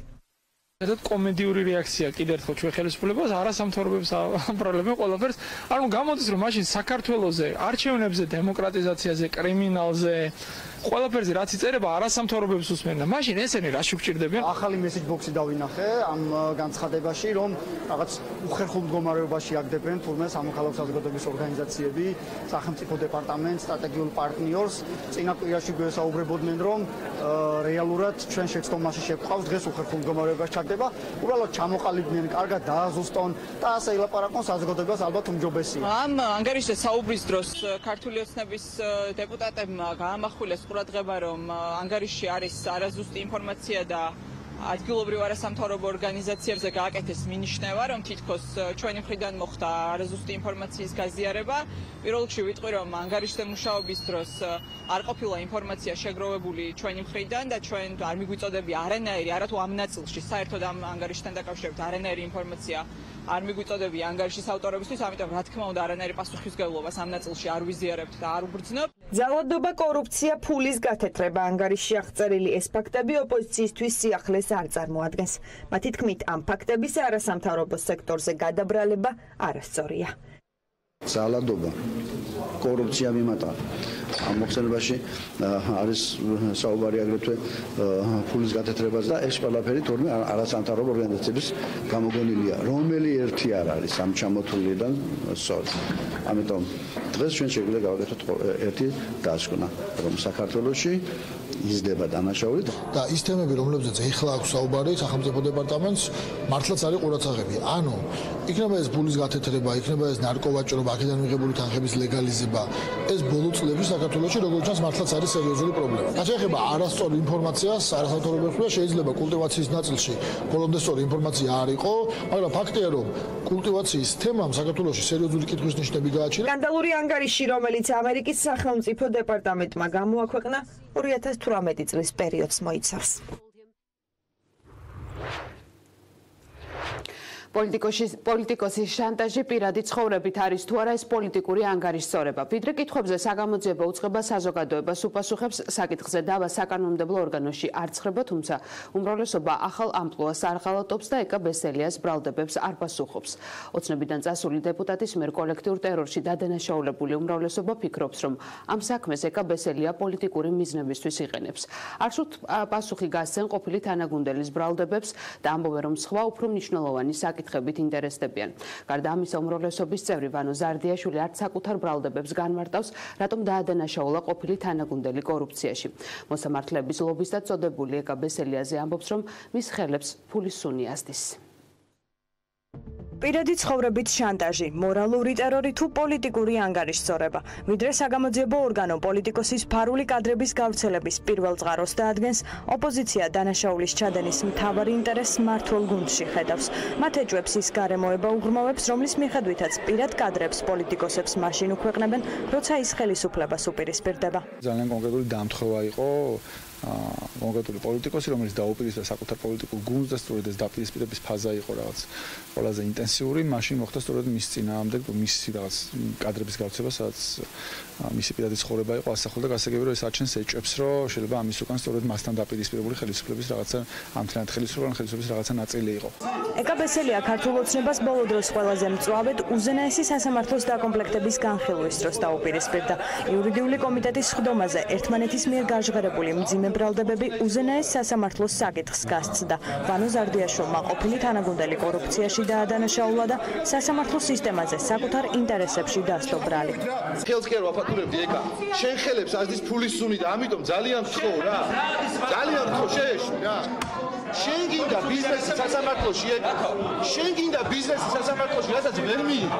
ერთად კომედიური რეაქცია კიდევ ერთხელ ჩვენ ხელისუფლებას არასამთავრობოებს ამბრალებენ ყველაფერს. ანუ გამოდის რომ მაშინ საქართველოზე, არჩევნებზე, დემოკრატიზაციაზე, კრიმინალზე ყველაფერზე რაც იწერება არასამთავრობოებს უსმენ და მაშინ ესენი რა შეგჭირდებიან? ახალი მესეჯ ბოქსი დავინახე ამ განცხადებაში, რომ რაღაც უხერხულ მდგომარეობაში აგდებენ თურმე სამოქალაქო საზოგადოების ორგანიზაციები, სახელმწიფო დეპარტამენტს, სტრატეგიულ პარტნიორს. წინა კვირაში გვესაუბრებოდნენ, რომ რეალურად ჩვენ შეცდომაში შევყავს დღეს უხერხულ მდგომარეობაში ჩაგდება. უბრალოდ ჩამოყალიბდნენ, კარგად დააზუსტონ და ასე ელაპარაკონ საზოგადოებას ალბათ უმჯობესია. ამ ანგარიშზე საუბრის დროს ქართული ოცნების დეპუტატებმა გაამახვილეს ყურადღება, რომ ანგარიში არის არაზუსტი ინფორმაცია და ადგილობრივ არასამთავრობო ორგანიზაციებზე გააკეთეს მინიშნება, რომ თითქოს ჩვენი მხრიდან მოხდა არაზუსტი ინფორმაციის გაზიარება. პირველ რიგში ვიტყვი, რომ ანგარიშზე მუშაობის დროს არ ყოფილა ინფორმაცია შეგროვებული ჩვენი მხრიდან და ჩვენ არ მიგვიწოდებია არანაირი, არათუ ამ ნაწილში საერთოდ ამ ანგარიშთან დაკავშირებით არანაირი ინფორმაცია არ მიგვიწოდებია ანგარიშის ავტორებისთვის, ამიტომ რა თქმა უნდა არანაირი პასუხისმგებლობას ამ ნაწილში არ ვიზიარებთ და არ ვგრძნობ. ძალადობა, კორუფცია, ფულის გათეთრება, ანგარიშში აღწერილი ეს ფაქტები ოპოზიციისთვის სიახლეს არ წარმოადგენს. მათი თქმით, ამ ფაქტების არასამთავრობო სექტორზე გადაბრალება არასწორია. ძალადობა, კორუფცია მიმატა ამ მოხსენებაში არის საუბარი აგრეთვე ფულის გათეთრებას და ეს ყველაფერი თორმე არასამთავრობო ორგანიზაციების გამოგონილია, რომელი ერთი არ არის ამ ჩამოთვლილიდან სწორი. ამიტომ დღეს ჩვენ შეგვიძლია გავაკეთოთ ერთი დასკვნა, რომ საქართველოში იზრდება დანაშაული და ის თემები, რომლებზეც ეხლა აქვს საუბარი სახელმწიფო დეპარტამენტს, მართლაც არის ყურადღებები. ანუ იქნება ეს ფულის გათეთრება, იქნება ეს ნარკოვაჭრობა, აქედან მიღებული თანხების ლეგალიზება, ეს ბოლო წლებში საქართველოში როგორც ჩანს მართლაც არის სერიოზული პრობლემა. რაც ეხება არასწორ ინფორმაციას, არასამთავრობო ხმას შეიძლება კულტივაციის ნაწილში ბოლომდე სწორი ინფორმაცია არ იყო, მაგრამ ფაქტია, რომ კულტივაციის თემამ საქართველოში სერიოზული კითხვის ნიშნები გააჩინა. სკანდალური ანგარიში, რომელიც ამერიკის სახელმწიფო დეპარტამენტმა გამოაქვეყნა 2018 წლის პერიოდს მოიცავს. პოლიტიკოსის შანტაჟი პირადი ცხოვრებით არის თუ არა ეს პოლიტიკური ანგარიშსწორება. ვიდრე კითხვებზე საგამოძიებო უწყება საზოგადოებას უპასუხებს, საკითხზე დავა საკანონმდებლო ორგანოში არ ცხრება, თუმცა უმრავლესობა ახალ ამპლუას არ ღალატობს და ეკა ბესელიას ბრალდებებს არ პასუხობს. ოცნებიდან წასული დეპუტატის მიერ კოლექტიურ ტერორში დადანაშაულებული უმრავლესობა ფიქრობს, რომ ამ საქმეს ეკა ბესელია პოლიტიკური მიზნებისთვის იყენებს. არ სურთ პასუხი გასცენ ყოფილი თანაგუნდელის ბრალდებებს და ამბობენ, რომ სხვა უფრო მნიშვნელოვანი საკითხებით ინტერესდებიან. გარდა ამისა, უმრავლესობის წევრი ვანო ზარდიაშვილი არც საკუთარ ბრალდებებს განმარტავს, რატომ დაადანაშაულა ყოფილი თანაგუნდელი კორუფციაში. მოსამართლეების ლობისტად წოდებული ეკა ბესელიაზე ამბობს, რომ მის ხელებს ფულის სუნი ასდის. პირადი ცხოვრებით შანტაჟი, მორალური ტერორი თუ პოლიტიკური ანგარიშსწორება. ვიდრე საგამოძიებო ორგანო პოლიტიკოსის ფარული კადრების გავრცელების პირველ წყაროს დაადგენს, ოპოზიცია დანაშაულის ჩადენის მთავარ ინტერესს მმართველ გუნდში ხედავს. მათ ეჭვებს ის გარემოება უღრმავებს, რომლის მიხედვითაც პირად კადრებს პოლიტიკოსებს მაშინ უქვეყნებენ, როცა ის ხელისუფლებას უპირისპირდება. ძალიან კონკრეტული დამთხევა იყო კონკრეტული პოლიტიკოსი, რომელიც დაუპირისპირდა საკუთარ პოლიტიკურ გუნდს და სწორედ ეს დაპირისპირების ფაზა იყო რაღაც ყველაზე ინტენსიური, მაშინ მოხდა სწორედ მის წინააღმდეგ მისი რაღაც კადრების გავრცელება, სადაც მისი პირადი ცხოვრება იყო ასახული და გასაგები რომ ეს აჩენს ეჭვებს, რომ შეიძლება ამის უკან სწორედ მასთან დაპირისპირებული ხელისუფლების რაღაცა ამთლიანად ხელისუფლების რაღაცა ნაწილი იყო. ეკა ბესელია ქართულ ოცნებას ბოლო დროს ყველაზე მწვავედ უზენაესი სასამართლოს დაკომპლექტების განხილვის დროს დაუპირისპირდა. იურიდიული კომიტეტის სხდომაზე ერთმანეთის მიერ გაჟღერებული მძიმე ბრალდებები უზენაეს სასამართლოს საკითხს გასცდა. ვანო ზარდიაშვილმა ყოფილი თანაგუნდელი კორუფციაში დაადანაშაულა და სასამართლო სისტემაზე საკუთარ ინტერესებში დასდო ბრალი. ხელს კი არ ვაფათურებდი ეკა. შენ ხელებს ასდის ფულის სუნი და ამიტომ ძალიან ვთხოვ რა. ძალიან ვთხოვ შეეშვი რა. შენ გინდა ბიზნესი სასამართლოში ეკა. შენ გინდა ბიზნესი სასამართლოში, რასაც ვერ მიიღო.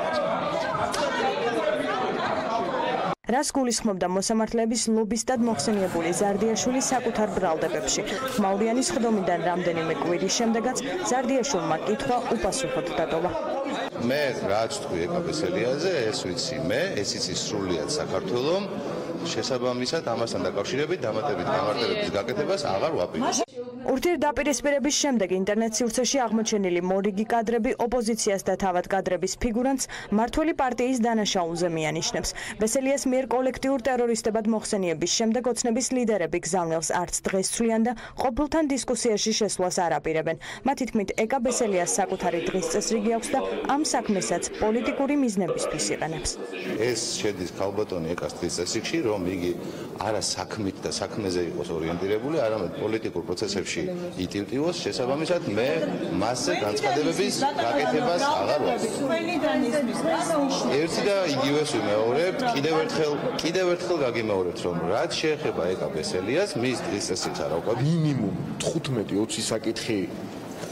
რას გულისხმობდა მოსამართლეების ლობისტად მოხსენიებული ზარდიაშვილი საკუთარ ბრალდებებში. ხმაურიანის სხდომიდან რამდენიმე კვირის შემდეგაც ზარდიაშვილმა კითხვა უპასუხოდ დატოვა. მე რაც თქვი ეკა ბესელიაზე, ეს ვიცი მე, ეს იცი სრულიად საქართველოს შესაბამისად ამასთან დაკავშირებით დამატებით გამარტებების გაკეთებას აღარ ვაპირებ. ურთიერთდაპირისპირების შემდეგ ინტერნეტ სივრცეში აღმოჩენილი მორიგი კადრები ოპოზიციას და თავად კადრების ფიგურანტს მმართველი პარტიის დანაშაულზე მიანიშნებს. ბესელიას მიერ კოლექტიურ ტერორისტებად მოხსენიების შემდეგ ოცნების ლიდერები გზავნილს არც დღეს ცვლიან და ყოფილთან დისკუსიაში შესვლას არ აპირებენ. მათი თქმით, ეკა ბესელიას საკუთარი დღის წესრიგი აქვს და ამ საქმესაც პოლიტიკური მიზნებისთვის იყენებს. ეს შედის ქალბატონი ეკას დღის წესრიგში, რომ იგი არა საქმით და საქმეზე იყოს ორიენტირებული, არამედ პოლიტიკურ პროცესებში იტივტივოს, შესაბამისად მე მასზე განცხადებების გაკეთებას აღარ ვაპირებ. ერთი და იგივეს ვიმეორებ, კიდევ ერთხელ გაგიმეორებთ, რომ რაც შეეხება ეკა ბესელიას, მის დღის წესრიგს არ ავყვებ. მინიმუმ 15-20 საკითხი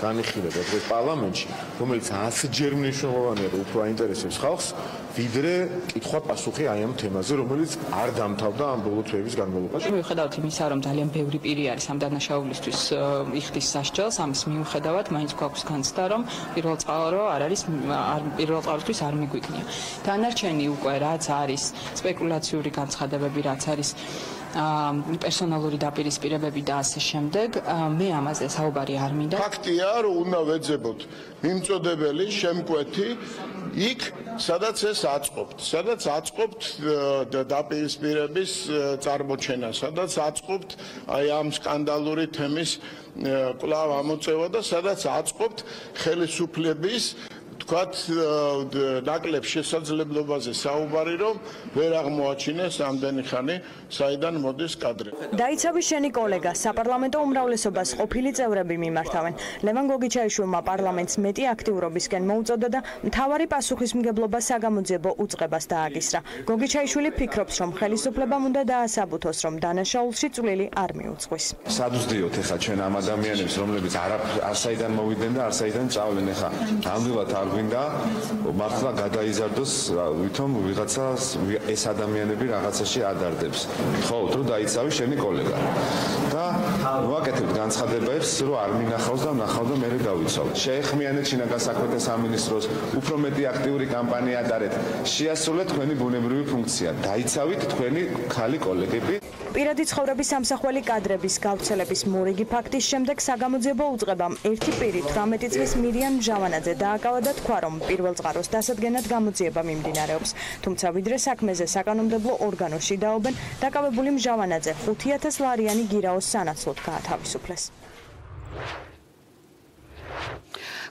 განიხილება დღეს პარლამენტში, რომელიც 100-ჯერ მნიშვნელოვანია და უფრო აინტერესებს ხალხს, ვიდრე კითხვა-პასუხი აი ამ თემაზე, რომელიც არ დამთავრდა ამ ბოლო თვეების განმავლობაში. მიუხედავად იმისა, რომ ძალიან ბევრი პირი არის ამ დანაშაულისთვის იხდის სასჯელს, ამის მიუხედავად მაინც გვაქვს განცდა, რომ პირველ წყაროსთვის არ მიგვიქნია. დანარჩენი უკვე რაც არის სპეკულაციური განცხადებები, რაც არის პერსონალური დაპირისპირებები და ასე შემდეგ, მე ამაზე საუბარი არ მინდა. ფაქტია, რომ უნდა ვეძებოთ მიმწოდებელი შემკვეთი იქ, სადაც ეს აწყობთ, სადაც აწყობთ დაპირისპირების წარმოჩენა, სადაც აწყობთ აი ამ სკანდალური თემის კვლავ ამოწევა და სადაც აწყობთ ხელისუფლების თქვათ ნაკლებ შესაძლებლობაზე საუბარი, რომ ვერ აღმოაჩინეს ამდენი ხანი საიდან მოდის კადრები. დაიცავი შენი კოლეგა საპარლამენტო უმრავლესობას ყოფილი წევრები მიმართავენ. ლევან გოგიჩაიშვილმა პარლამენტს მეტი აქტიურობისკენ მოუწოდა და მთავარი პასუხისმგებლობა საგამოძიებო უწყებას დააკისრა. გოგიჩაიშვილი ფიქრობს, რომ ხელისუფლებამ უნდა დაასაბუთოს, რომ დანაშაულში წვლილი არ მიუძღვის. სადვსდიოთ ეხლა ჩვენ ამ ადამიანებს, რომლებიც არ საიდან მოვიდნენ და არ საიდან წავლენ ეხლა. ნამდვილად არ გვინდა მართლა გადაიზარდოს, ვითომ ვიღაცა ეს ადამიანები რაღაცაში ადარდებს. ხო, თუ დაიცავი შენი კოლეგა. და ვაკეთებ განცხადებებს, რომ არ მინახავს და ნახავ და მე გავიცავ. შეეხმიანეთ შინაგან საქმეთა სამინისტროს, უფრო მეტი აქტიური კამპანია ადარეთ. შეასრულეთ თქვენი ბუნებრივი ფუნქცია. დაიცავით თქვენი ქალი კოლეგები. პირადი ცხოვრების სამსახველი კადრების გავრცელების მორიგი ფაქტის შემდეგ საგამოძიებო უწყებამ ერთი პირი 18 წლის მირიან ჟავანაძე დააკავა და თქვა, რომ პირველ წყაროს დასადგენად გამოძიება მიმდინარეობს. თუმცა ვიდრე საქმეზე საკანონმდებლო ორგანოში დაობენ, დაკავებული ჟავანაძე 5000 ლარიანი გირაოს სანაცვლოდ გაათავისუფლეს.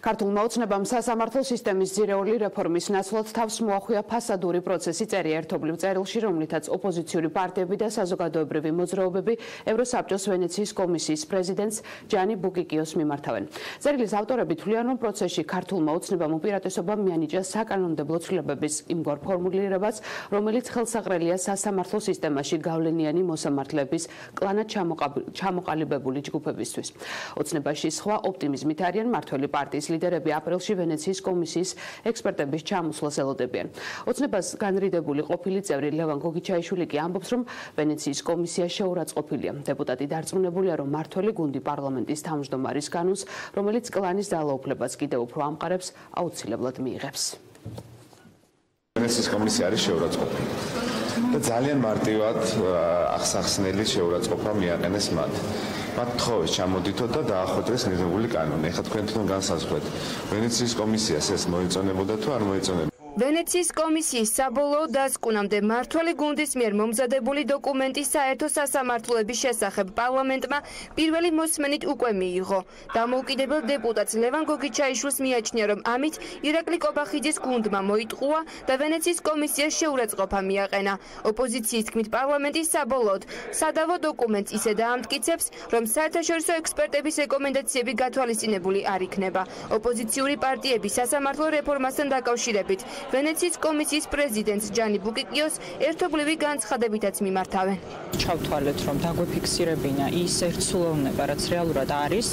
ქართულმა ოცნებამ სასამართლო სისტემის ძირეული რეფორმის ნაცვლად თავს მოახვია ფასადური პროცესი წერია ერთობლივ წერილში, რომლითაც ოპოზიციური პარტიები და საზოგადოებრივი მოძრაობები ევროსაბჭოს ვენეციის კომისიის პრეზიდენტს ჯანი ბუკიკიოს მიმართავენ. წერილის ავტორები თვლიან, რომ პროცესში ქართულმა ოცნებამ უპირატესობა მიანიჭა საკანონმდებლო ცვლილებების იმგვარ ფორმულირებას, რომელიც ხელსაყრელია სასამართლო სისტემაში გავლენიანი მოსამართლეების კლანად ჩამოყალიბებული ჯგუფებისთვის. ოცნებაში სხვა ოპტიმიზმით არიან მართველი პარტიის ლიდერები აპრილში ვენეციის კომისიის ექსპერტების ჩამოსვლას ელოდებიან. ოცნებას განრიდებული ყოფილი წევრი ლევან გოგიჩაიშვილი კი ამბობს, რომ ვენეციის კომისია შეურაცხყოფილია. დეპუტატი დარწმუნებულია, რომ მართველი გუნდი პარლამენტის თავმჯდომარის კანონს, რომელიც კლანის ძალაუფლებას კიდევ უფრო ამყარებს, აუცილებლად მიიღებს. ვენეციის კომისია არის შეურაცხყოფილი და ძალიან მარტივად ახსახსნელი შეურაცხყოფა მიაყენეს მათ. მათ თხოვეს ჩამოდითო და დაახვედრეს მიღებული კანონი. ეხლა თქვენ თვითონ განსაზღვრეთ, ვენეციის კომისიას ეს მოეწონებოდა თუ არ მოეწონებოდა? ვენეციის კომისიის საბოლოო დასკვნამდე მართველი გუნდის მიერ მომზადებული დოკუმენტის საერთო სასამართლოების შესახებ პარლამენტმა პირველი მოსმენით უკვე მიიღო. დამოუკიდებელ დეპუტატს ლევან გოგიჩაიშვილს მიაჩნია, რომ ამით ირაკლი კობახიძის გუნდმა მოიტყუა და ვენეციის კომისიას შეურაცხყოფა მიაყენა. ოპოზიციის თქმით, პარლამენტის საბოლოოდ სადავო დოკუმენტს ისე დაამტკიცებს, რომ საერთაშორისო ექსპერტების რეკომენდაციები გათვალისწინებული არ იქნება. ოპოზიციური პარტიები სასამართლო რეფორმასთან დაკავშირებით ვენეციის კომისიის პრეზიდენტს ჯანი ბუკიკიოს ერთობლივი განცხადებითაც მიმართავენ. ჩავთვალეთ, რომ დაგვეფიქსირებინა ის ერთსულოვნება, რაც რეალურად არის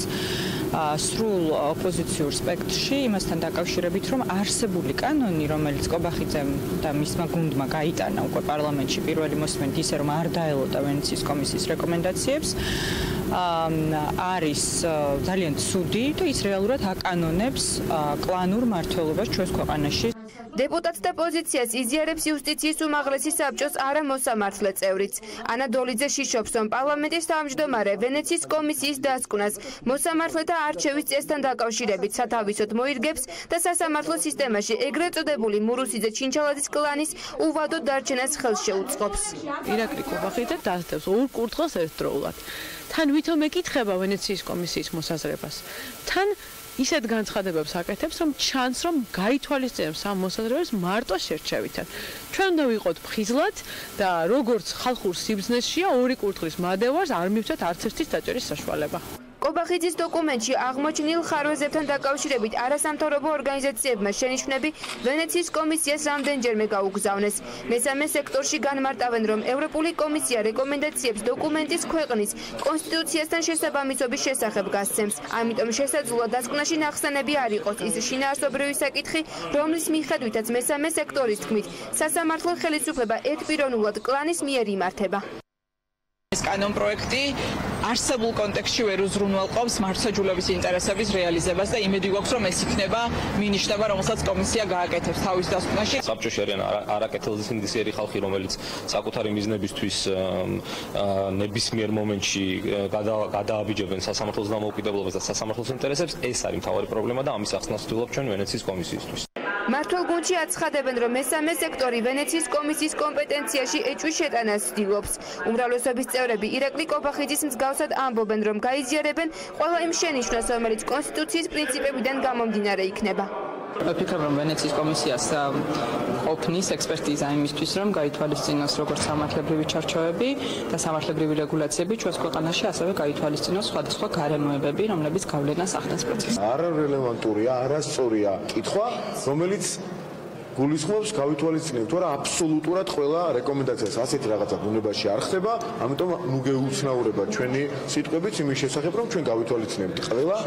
სრულ ოპოზიციურ სპექტრში, იმასთან დაკავშირებით, რომ არსებული კანონი, რომელიც კობახიძემ და მისმა გუნდმა გაიტანა უკვე პარლამენტში პირველი მოსმენით ისე, რომ არ დაელოდა ვენეციის კომისიის რეკომენდაციებს, არის ძალიან ცუდი და ის რეალურად აკანონებს კლანურ მმართველობას ჩვენს ქვეყანაში. დეპუტატთა პოზიციას იზიარებს იუსტიციის უმაღლესი საბჭოს არამოსამართლე წევრიც. ანა დოლიძე შიშობს, რომ პარლამენტის თავმჯდომარე ვენეციის კომისიის დასკვნას მოსამართლეთა არჩევის წესთან დაკავშირებით სათავისოდ მოირგებს და სასამართლო სისტემაში ეგრეთ წოდებული მურუსიძე ჩინჩალაძის კლანის უვადო დარჩენას ხელს შეუწყობს. ირაკლი კობახიძე დასდევს ორ კურთხევას ერთდროულად. თან ვითომ ეკითხება ვენეციის კომისიის მოსაზრებას. თან ისეთ განცხადებებს აკეთებს, რომ ჩანს, რომ გაითვალისწინებს ამ მოსაზრებას მარტო შერჩევითან. ჩვენ უნდა ვიყოთ ფხიზლად და როგორც ხალხურ სიბზნესშია ორი კურთხის მადევარს არ მივცეთ არც ერთის დაჭერის საშუალება. კობახიძის დოკუმენტში აღმოჩენილ ხარვეზებთან დაკავშირებით არასამთავრობო ორგანიზაციებმა შენიშვნები ვენეციის კომისიას რამდენჯერმე გაუგზავნეს. მესამე სექტორში განმარტავენ, რომ ევროპული კომისია რეკომენდაციებს დოკუმენტის ქვეყნის კონსტიტუციასთან შესაბამისობის შესახებ გასცემს. ამიტომ შესაძლოა დასკვნაში ნახსენები არ იყოს ის შინაარსობრივი საკითხი, რომლის მიხედვითაც მესამე სექტორის თქმით, სასამართლო ხელისუფლება ერთპიროვნულად კლანის მიერ იმართება. ეს კანონ პროექტი არსებულ კონტექსტში ვერ უზრუნველყოფს მართლმსაჯულების ინტერესების რეალიზებას და იმედი გვაქვს, რომ ეს იქნება მინიშნება, რომელსაც კომისია გააკეთებს თავის დასკვნაში. საბჭოში არიან არაკეთილზისინდისიერი ხალხი, რომელიც საკუთარი მიზნებისთვის ნებისმიერ მომენტში გადააბიჯებენ სასამართლოს დამოუკიდებლობას და სასამართლოს ინტერესებს. ეს არის მთავარი პრობლემა და ამის ახსნას ვცდილობ ჩვენ ვენეციის კომისიისთვის. მართლ გუნდში აცხადებენ, რომ მესამე სექტორი ვენეციის კომისიის კომპეტენციაში ეჭვის შეტანას ცდილობს. უმრავლესობის წევრები ირაკლი კობახიძის მსგავსად ამბობენ, რომ გაიზიარებენ ყველა იმ შენიშვნას, რომელიც კონსტიტუციის პრინციპებიდან გამომდინარე იქნება. ვფიქრობ, რომ ვენეციის კომისიას ყოფნის ექსპერტიზა იმისთვის, რომ გაითვალისწინოს როგორც სამართლებრივი ჩარჩოები და სამართლებრივი რეგულაციები ჩვენს ქვეყანაში, ასევე გაითვალისწინოს სხვადასხვა გარემოებები, რომლებიც გავლენას ახდენს პროცესს. არარელევანტურია, არასწორია კითხვა, რომელიც გულისხმობს გავითვალისწინებთ, თუ არა აბსოლუტურად ყველა რეკომენდაციას ასეთი რაღაცა ბუნებაში არ ხდება, ამიტომ ნუ გეუცნაურება ჩვენი სიტყვებიც იმის შესახებ, რომ ჩვენ გავითვალისწინებთ ყველა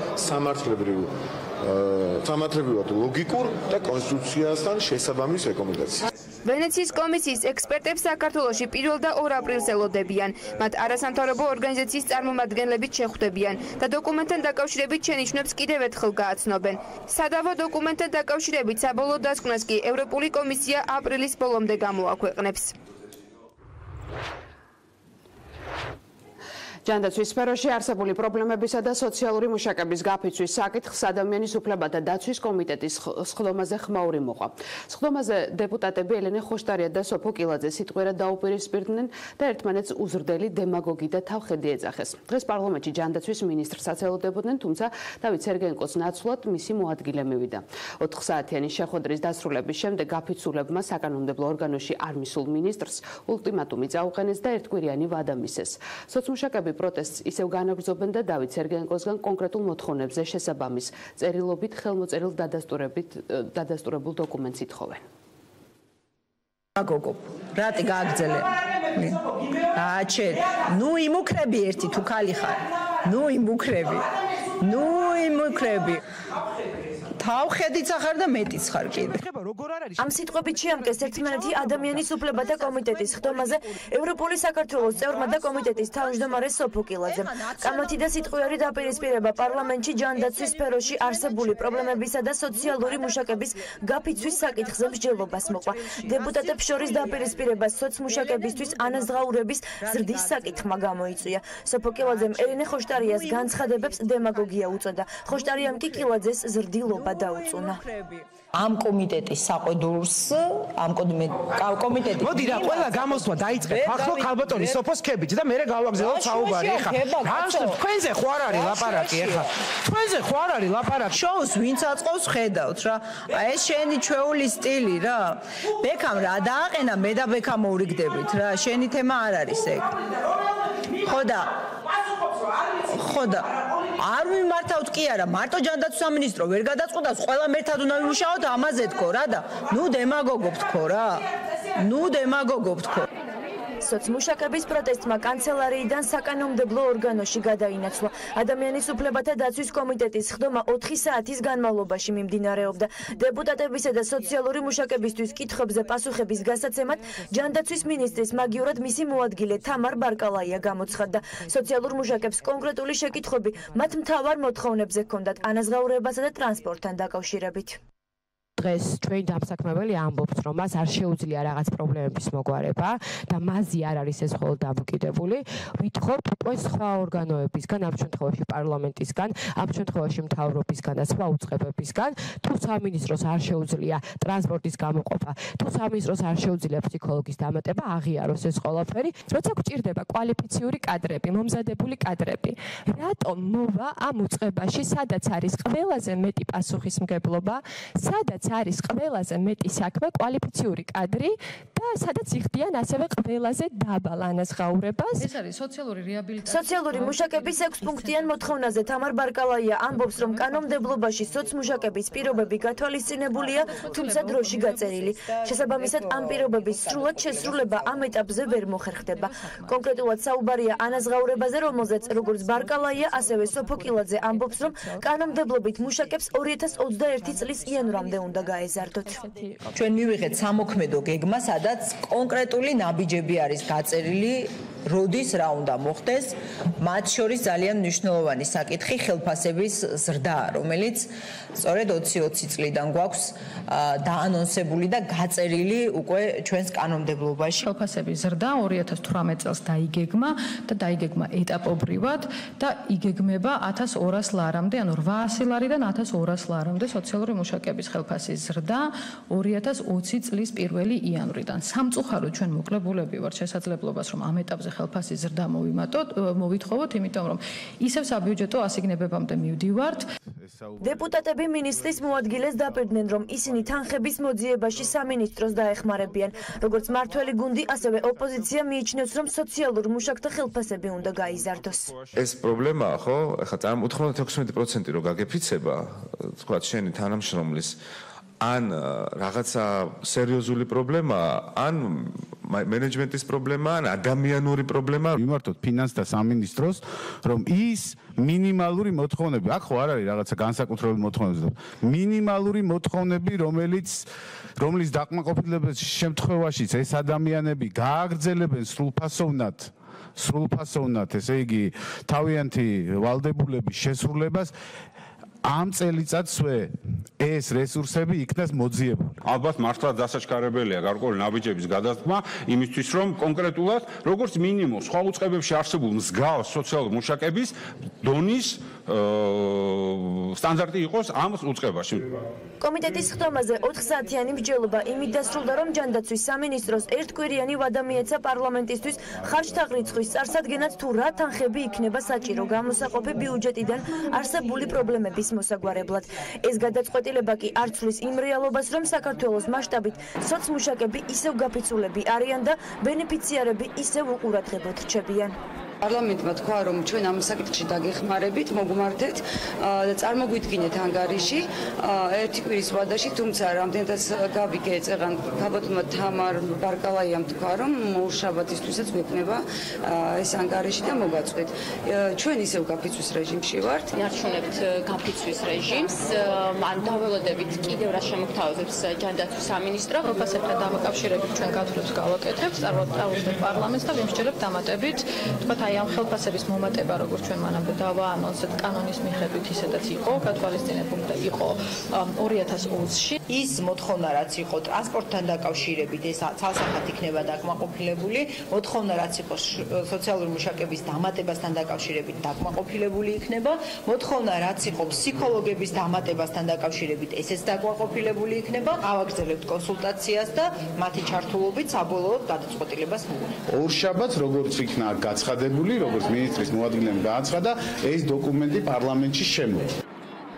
სამართლებრივად ლოგიკურ და კონსტიტუციასთან შესაბამის რეკომენდაციას. ვენეციის კომისიის ექსპერტებს საქართველოში 1 და 2 აპრილს ელოდებიან. მათ არასამთავრობო ორგანიზაციის წარმომადგენლებით შეხვდებიან და დოკუმენტთან დაკავშირებით შენიშვნებს კიდევ ერთხელ გააცნობენ. სადავო დოკუმენტთან დაკავშირებით საბოლოო დასკვნას კი ევროპული კომისია აპრილის ბოლომდე გამოაქვეყნებს. ჯანდაცვის სფეროში არსებული პრობლემებისა და სოციალური მუშაკების გაფიცვის საკითხს ადამიანის უფლებათა დაცვის კომიტეტის სხდომაზე ხმაური მოყვა. სხდომაზე დეპუტატები ელენე ხოშტარია და სოფო კილაძე სიტყვიერად დაუპირისპირდნენ და ერთმანეთს უზრდელი დემაგოგი და თავხედი ეძახეს. დღეს პარლამენტში ჯანდაცვის მინისტრს ელოდებოდნენ, თუმცა დავით სერგენკოს ნაცვლად მისი მოადგილე მივიდა. 4 საათიანი შეხვედრის დასრულების შემდეგ გაფიცულებმა საკანონმდებლო ორგანოში არ მისულ მინისტრს ულტიმატუმი წაუყენეს და ერთკვირიანი ვადა მისეს. სოციმუშაკები პროტესტს ისევ განაგრძობენ და დავით სერგენკოსგან კონკრეტულ მოთხოვნებზე შესაბამის წერილობით ხელმოწერილ დადასტურებულ დოკუმენტს ითხოვენ. გოგო, რატი გააგრძელე? აჩე, ნუ იმუქრები ერთი თუ ხალი ხარ. ნუ იმუქრები. თავხედიც ახარ და მეტიც ხარ კიდე. ამ სიტყვებით შეამკეს ერთმანეთი ადამიანის უფლებათა კომიტეტის სხდომაზე ევროპული საქართველოს წევრმა და კომიტეტის თავმჯდომარე სოფო კილაძემ. კამათი და სიტყვიერი დაპირისპირება პარლამენტში ჯანდაცვის სფეროში არსებული პრობლემებისა და სოციალური მუშაკების გაფიცვის საკითხზე მსჯელობას მოყვა. დეპუტატებს შორის დაპირისპირებას სოციმუშაკებისთვის ანაზღაურების ზრდის საკითხმა გამოიწვია. სოფო კილაძემ ელენე ხოშტარიას განცხადებებს დემაგოგია უწოდა. ხოშტარიამ კი კილაძეს ზრდილობა დაუწუნა. ამ კომიტეტის საყედურს, ამ კომიტეტის მოდი რა, ყველა გამოსვლა დაიწყეთ. ახლა ქალბატონი სოფოს ქებით და მე გავაგზავნოთ საუბარი ახლა. თქვენზე ხო არ არის ლაპარაკი ახლა. თქვენზე ხო არ არის ლაპარაკი. შოუს ვინც აწყობს ხედავთ რა. ეს შენი ჩვეული სტილი რა. ბექამ რა დააყენა, მე და ბექამ მოვრიგდებით რა. შენი თემა არ არის ეგ. ხოდა არ მიმართავთ კი არა, მარტო ჯანდაცვის სამინისტრო ვერ გადაწყვეტავს, ყველა მერთად უნდა ვიმუშაოთ ამაზე თქო რა და ნუ დემაგოგობთ თქო რა. სოციმუშაკების პროტესტმა კანცელარიიდან საკანონმდებლო ორგანოში გადაინაცვლა. ადამიანის უფლებათა დაცვის კომიტეტის სხდომა 4 საათის განმავლობაში მიმდინარეობდა. დეპუტატებისა და სოციალური მუშაკებისთვის კითხვებზე პასუხების გასაცემად ჯანდაცვის მინისტრის მაგივრად მისი მოადგილე თამარ ბარკალაია გამოცხადდა. სოციალურ მუშაკებს კონკრეტული შეკითხვები მათ მთავარ მოთხოვნებზე ჰქონდათ ანაზღაურებასა და ტრანსპორტთან დაკავშირებით. დღეს ჩვენი დამსაქმებელი ამბობს, რომ მას არ შეუძლია რაღაც პრობლემების მოგვარება და მასზე არ არის ეს მხოლოდ დამოკიდებული. ვითხოვთ უკვე სხვა ორგანოებისგან, ამ შემთხვევაში პარლამენტისგან, ამ შემთხვევაში მთავრობისგან და სხვა უწყებებისგან, თუ სამინისტროს არ შეუძლია ტრანსპორტის გამოყოფა, თუ სამინისტროს არ შეუძლია ფსიქოლოგის დამატება, აღიაროს ეს ყველაფერი, როცა გვჭირდება კვალიფიციური კადრები, მომზადებული კადრები. რატომ მოვა ამ უწყებაში, სადაც არის ყველაზე მეტი პასუხისმგებლობა, სადაც არის ყველაზე მეტი საქმე კვალიფიციური კადრი და სადაც იხდიან ასევე ყველაზე დაბალ ანაზღაურებას. ეს არის სოციალური რეაბილიტაცია. სოციალური მუშაკების 6 პუნქტიან მოთხოვნაზე თამარ ბარკალაია ამბობს, რომ კანონმდებლობაში სოციმუშაკების პირობები გათვალისწინებულია, თუმცა დროში გაწერილი. შესაბამისად, ამ პირობების სრულად შესრულება ამ ეტაპზე ვერ მოხერხდება. კონკრეტულად საუბარია ანაზღაურებაზე, რომელზეც როგორც ბარკალაია, ასევე სოფო კილაძე ამბობს, რომ კანონმდებლობით მუშაკებს 2021 წლის იანვრამდე უნდა გაეზარდოთ. ჩვენ მივიღეთ სამოქმედო გეგმა, სადაც კონკრეტული ნაბიჯები არის გაწერილი, როდის რა უნდა მოხდეს. მათ შორის ძალიან მნიშვნელოვანი საკითხი ხელფასების ზრდა, რომელიც სწორედ 2020 წლიდან გვაქვს დაანონსებული და გაწერილი უკვე ჩვენს კანონმდებლობაში. ხელფასების ზრდა 2018 წელს დაიგეგმა და დაიგეგმა ეტაპობრივად და იგეგმება 1200 ლარამდე, ანუ 800 ლარიდან 1200 ლარამდე სოციალური მუშაკების ხელფასის ზრდა 2020 წლის 1 იანვრიდან. სამწუხაროდ ჩვენ მოკლებულები ვართ შესაძლებლობას, რომ ამ ეტაპზე ხელფასის ზრდა მოვითხოვოთ, იმიტომ რომ ისევ საბიუჯეტო ასიგნებებამდე მივდივართ. დეპუტატები მინისტრის მოადგილეს დაპირდნენ, რომ ისინი თანხების მოძიებაში სამინისტროს დაეხმარებიან. როგორც მართველი გუნდი, ასევე ოპოზიცია მიიჩნევს, რომ სოციალურ მუშაკთა ხელფასები უნდა გაიზარდოს. ეს პრობლემაა, ხო? ახლა 96% რო გაგეფიცება, თქვა შენი თანამშრომლის ან რაღაცა სერიოზული პრობლემაა, ან მენეჯმენტის პრობლემაა, ან ადამიანური პრობლემაა. მიმართოთ ფინანსთა სამინისტროს, რომ ის მინიმალური მოთხოვნები, აქ ხო არ არის რაღაცა განსაკუთრებული მოთხოვნები, მინიმალური მოთხოვნები, რომლის დაკმაყოფილების შემთხვევაშიც ეს ადამიანები გააგრძელებენ სრულფასოვნად, ესე იგი, თავიანთი ვალდებულების შესრულებას ამ წელიწადსვე ეს რესურსები იქნას მოძიებული. ალბათ მართლაც დასაჩქარებელია გარკვეული ნაბიჯების გადადგმა იმისთვის, რომ კონკრეტულად როგორც მინიმუმ სხვა უწყებებში არსებულ მსგავს სოციალურ მუშაკების დონის სტანდარტი იყოს ამ უწყებაში. კომიტეტის ხდომაზე 4 საათიანი მსჯელობა იმით დასრულდა, რომ ჯანდაცვის სამინისტროს ერთკვირიანი ვადა მიეცა პარლამენტისთვის ხარჯთა რიცხვის წარსადგენად თუ რა თანხები იქნება საჭირო გამოსაყოფი ბიუჯეტიდან არსებული პრობლემების მოსაგვარებლად. ეს გადაწყვეტილება კი არ ცვლის იმ რეალობას, რომ საქართველოს მასშტაბით სოცმუშაკები ისევ გაფიცულები არიან და ბენეფიციარები ისევ უყურადღებოდ რჩებიან. პარლამენტმა თქვა, რომ ჩვენ ამ საკითხში დაგეხმარებით, მოგმართეთ და წარმოგვიდგინეთ ანგარიში ერთი კვირის ვადაში, თუმცა რამდენადაც გავიგე წეღან ქაბატონმა თამარ ბარკალაიამ თქვა, რომ მოუშაბათისთვისაც გვექნება ეს ანგარიში და მოგაწყვეთ. ჩვენ ისევ გაფიცვის რეჟიმში ვართ. ნარჩუნებთ გაფიცვის რეჟიმს, ან დაველოდებით კიდევ რა შემოგთავაზებს ჯანდაცვის სამინისტრო, პროფესორთან დამაკავშირებით ჩვენ გათვლებს გავაკეთებთ, წარმოვიდგინეთ პარლამენტს და ვიმსჯელებთ დამატებით, თქვათ აი ამ ხელფასების მომატება, როგორც ჩვენ მანამდე დავაანონსეთ კანონის მიხედვით, ისედაც იყო გათვალისწინებული და იყო 2020-ში. ის მოთხოვნა, რაც იყო ტრანსპორტთან დაკავშირებით, ეს ცალსახად იქნება დაკმაყოფილებული, მოთხოვნა, რაც იყო სოციალური მუშაკების დამატებასთან დაკავშირებით, დაკმაყოფილებული იქნება, მოთხოვნა, რაც იყო ფსიქოლოგების დამატებასთან დაკავშირებით, ესეც დაკმაყოფილებული იქნება. ავაგრძელებთ კონსულტაციას და მათი ჩართულობით საბოლოოდ გადაწყვეტილებას მივიღებთ. ორშაბათს როგორც იქნა გაცხადებული, როგორც მინისტრის მოადგილემ გააცხადა, ეს დოკუმენტი პარლამენტში შემოვა.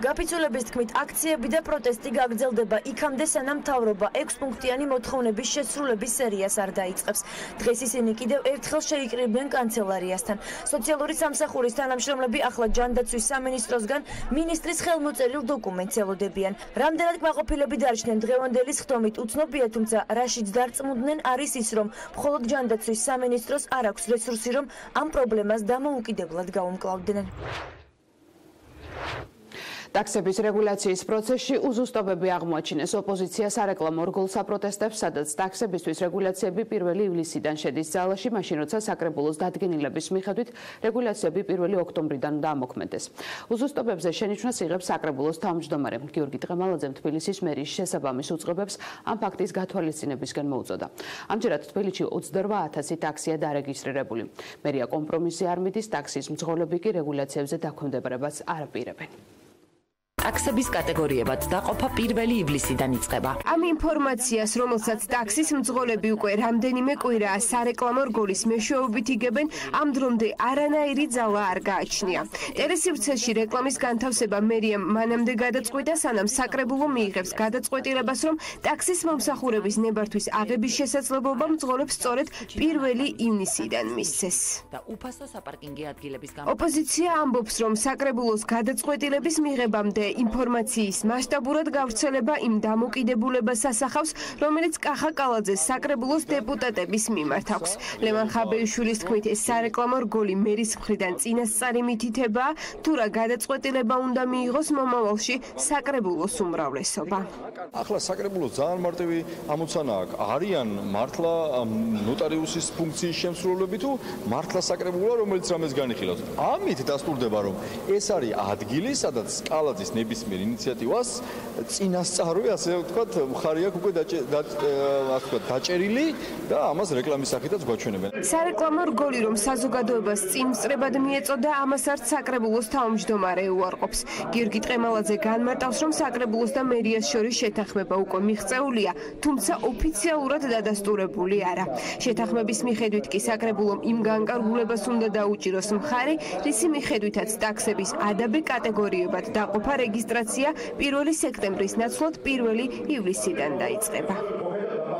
გაფიცულების თქმით, აქციები და პროტესტი გაგრძელდება იქამდე, სანამ მთავრობა 6 პუნქტიანი მოთხოვნების შესრულების სერიას არ დაიწყებს. დღეს ისინი კიდევ ერთხელ შეიკრიბნენ კანცელარიასთან. სოციალური სამსახურის თანამშრომლები ახლა ჯანდაცვის სამინისტროსგან მინისტრის ხელმოწერილ დოკუმენტს ელოდებიან. რამდენად კმაყოფილები დარჩნენ დღევანდელი ხდომით უცნობია, თუმცა რაშიც დარწმუნდნენ არის ის, რომ მხოლოდ ჯანდაცვის სამინისტროს არ აქვს რესურსი, რომ ამ პრობლემას დამოუკიდებლად გაუმკლავდნენ. ტაქსების რეგულაციის პროცესში უზუსტობები აღმოაჩინეს ოპოზიციას სარეკლამო რგოლსა პროტესტებს, სადაც ტაქსებისთვის რეგულაციები 1 ივლისიდან შედის ძალაში, მაშინ როცა საკრებულოს დადგენილების მიხედვით რეგულაციები 1 ოქტომბრიდან დაამოქმედეს. უზუსტობებზე შენიშვნას იღებს საკრებულოს თავმჯდომარე გიორგი ტყემალაძემ თბილისის მერიის შესაბამის უწყებებს ამ ფაქტის გათვალისწინებისკენ მოუწოდა. ამჯერად თბილისში 28,000 ტაქსია დარეგისტრირებული. მერია კომპრომისი არ მიდის, ტაქსის მძღოლები კი რეგულაციებზე დაქვემდებარებას არ აპირებენ. ტაქსების კატეგორიებად დაყოფა 1 ივლისიდან იწყება. ამ ინფორმაციას, რომელსაც ტაქსის მძღოლები უკვე რამდენიმე კვირაა სარეკლამო რგოლის მეშვეობით იგებენ, ამ დრომდე არანაირი ძალა არ გააჩნია. ტელესივრცეში რეკლამის განთავსება მერიამ მანამდე გადაწყვიტა, სანამ საკრებულო მიიღებს გადაწყვეტილებას, რომ ტაქსის მომსახურების ნებართვის აღების შესაძლებლობა მძღოლებს სწორედ 1 ივნისიდან მისცეს. და უფასო საპარკინგი ადგილების ოპოზიცია ამბობს, რომ საკრებულოს გადაწყვეტილების მიღებამდე ინფორმაციის მასშტაბურად გავრცელება იმ დამოკიდებულებას ასახავს, რომელიც კახა კალაძეს საკრებულოს დეპუტატების მიმართ აქვს. ლევან ხაბეიშვილის თქმით, ეს სარეკლამო რგოლი მერის მხრიდან წინასწარი მითითებაა, თუ რა გადაწყვეტილება უნდა მიიღოს მომავალში საკრებულოს უმრავლესობა. ახლა საკრებულოს ძალიან მარტივი ამოცანა აქვს. არიან მართლა ნოტარიუსის ფუნქციის შემსრულებლები თუ მართლა საკრებულოა, რომელიც რამეს განიხილავს. ამით დასტურდება, რომ ეს არის ადგილი, სადაც კალაძის ნებისმიერ ინიციატივას წინასწარვი, ასე ვთქვათ, მხარი აქვს უკვე დაჭერილი და ამას რეკლამის სახითაც გვაჩვენებენ. სარეკლამო რგოლი, რომ საზოგადოებას წინსწრებად მიეწოდა, ამას არც საკრებულოს თავმჯდომარე უარყოფს. გიორგი ტყემალაძე განმარტავს, რომ საკრებულოს და მერიას შორის შეთანხმება უკვე მიღწეულია, თუმცა ოფიციალურად დადასტურებული არა. შეთანხმების მიხედვით კი საკრებულომ იმ განკარგულებას უნდა დაუჭიროს მხარი, რისი მიხედვითაც ტაქსების ADB კატეგორიებად დაყოფა რეგისტრაცია 1 სექტემბრის ნაცვლად 1 ივლისიდან დაიწყება.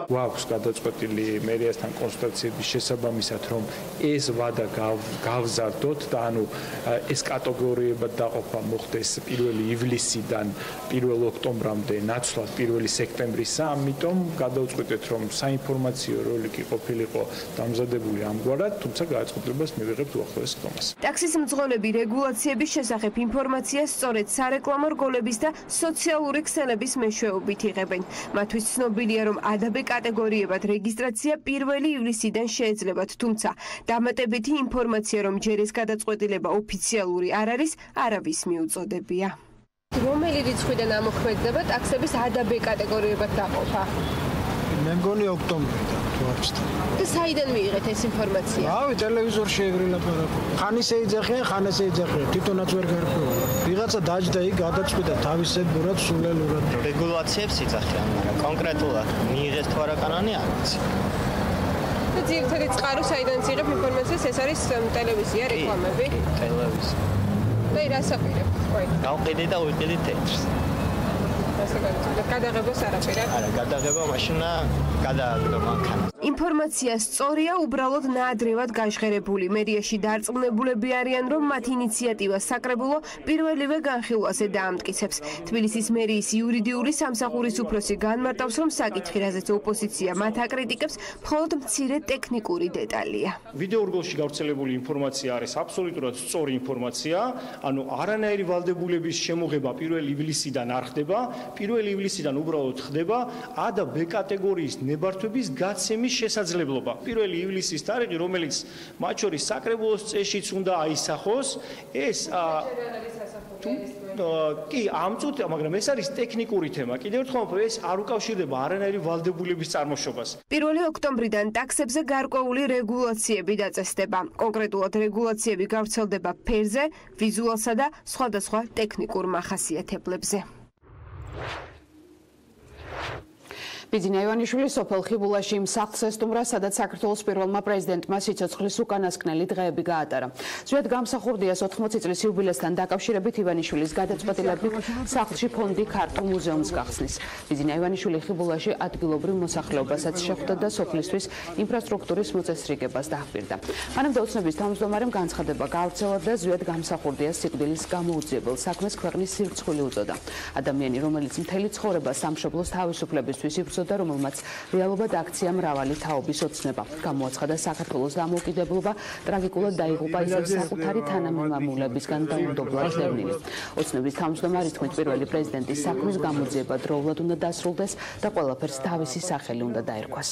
გვაქვს გადაწყვეტილი მერიასთან კონსულტაციების შესაბამისად, რომ ეს ვადა გავზარდოთ და ანუ ეს კატეგორიებად დაყოფა მოხდეს 1 ივლისიდან 1 ოქტომბრამდე, ნაცვლად 1 სექტემბრისა, ამიტომ გადავწყვიტეთ, რომ საინფორმაციო როლიკი ყოფილიყო დამზადებული ამგვარად, თუმცა გადაწყვეტილებას მივიღებთ უახლოეს ხომას. ტაქსის მძღოლები რეგულაციების შესახებ ინფორმაციას სწორედ სარეკლამო რგოლების და სოციალური ქსელების მეშვეობით იღებენ. მათთვის ცნობილია, რომ ADB კატეგორიებად რეგისტრაცია 1 ივლისიდან შეეძლებათ, თუმცა დამატებითი ინფორმაცია, რომ ჯერ ეს გადაწყვეტილება ოფიციალური არ არის, არავის მიუწოდებია. რომელი რიცხვიდან ამოქმედდება ტაქსების ADB კატეგორიებად დაყოფა? მე მგონი ოქტომბრიდან თუ არ ვცდები. და საიდან მიიღეთ ეს ინფორმაცია? რავი, ტელევიზორში ეგრელა პარაკო. ხან ისე იძახიან, ხან ესე იძახიან, თვითონაც ვერ გარკვეულობ. ვიღაცა დაჯდა იქ გადაწყვიტა თავისებურად, სულელურად. რეგულაციებს იძახიან, მაგრამ კონკრეტულად მიიღეს თუ არა კანონი არ ვიცი. და ძირითადად წყარო საიდან იღებ ინფორმაციას, ეს არის ტელევიზია, რეკლამები? ტელევიზია. და რას აპირებთ? ყოი. გავყიდე და ვიყიდე თეთრს. გადაღებას არაფერად? არა, გადაღება მაშინა გადააგდო მანქანა. ინფორმაცია სწორია, უბრალოდ ნაადრევად გაჟღერებული. მერიაში დარწმუნებულები არიან, რომ მათ ინიციატივა საკრებულო პირველივე განხილვაზე დაამტკიცებს. თბილისის მერიის იურიდიული სამსახურის უფროსი განმარტავს, რომ საკითხი, რაზეც ოპოზიცია მათ აკრიტიკებს, მხოლოდ მცირე ტექნიკური დეტალია. ვიდეორგოლში გავრცელებული ინფორმაცია არის აბსოლუტურად სწორი ინფორმაცია, ანუ არანაირი ვალდებულების შემოღება 1 ივლისიდან არ ხდება. 1 ივლისიდან უბრალოდ ხდება ADB კატეგორიის ნებართვების გაცემის შესაძლებლობა. 1 ივლისის თარიღი, რომელიც მათ შორის საკრებულოს წესშიც უნდა აისახოს, ეს კი ამწუთ, მაგრამ ეს არის ტექნიკური თემა. კიდევ ერთხელ ეს არ უკავშირდება არანაირი ვალდებულების წარმოშობას. 1 ოქტომბრიდან ტაქსებზე გარკვეული რეგულაციები დაწესდება. კონკრეტულად რეგულაციები გავრცელდება ფერზე, ვიზუალსა და სხვადასხვა ტექნიკურ მახასიათებლებზე. ბიძინა ივანიშვილი სოფელ ხიბულაში იმ სახლს ესტუმრა, სადაც საქართველოს პირველმა პრეზიდენტმა სიცოცხლის უკანასკნელი დღეები გაატარა. ზვიად გამსახურდიას 80 წლის იუბილესთან დაკავშირებით ივანიშვილის გადაწყვეტილებით სახლში ფონდი ქართულ მუზეუმს გახსნის. ბიძინა ივანიშვილი ხიბულაში ადგილობრივ მოსახლეობასაც შეხვდა და სოფლისთვის ინფრასტრუქტურის მოწესრიგებას დაჰპირდა. მანამდე ოცნების თავმჯდომარემ განცხადება გაავრცელა და ზვიად გამსახურდიას სიკვდილის გამოუძიებელ საქმეს ქვეყნის სირცხვილი უწოდა. ადამიანი, რომელიც მთელი ცხოვრება სამშობლოს თავისუფლებისთვის იბრძოდა, რომელმაც რეალურად აქცია მრავალი თაობის ოცნება. გამოაცხადა საქართველოს დამოუკიდებლობა, ტრაგიკულად დაიღუპა ისევ საკუთარი თანამემამულებისგან დაუნდობლად ლევნილი. ოცნების თავმჯდომარის თქმით, პირველი პრეზიდენტის საქმის გამოძიება დროულად უნდა დასრულდეს და ყველაფერს თავისი სახელი უნდა დაერქვას.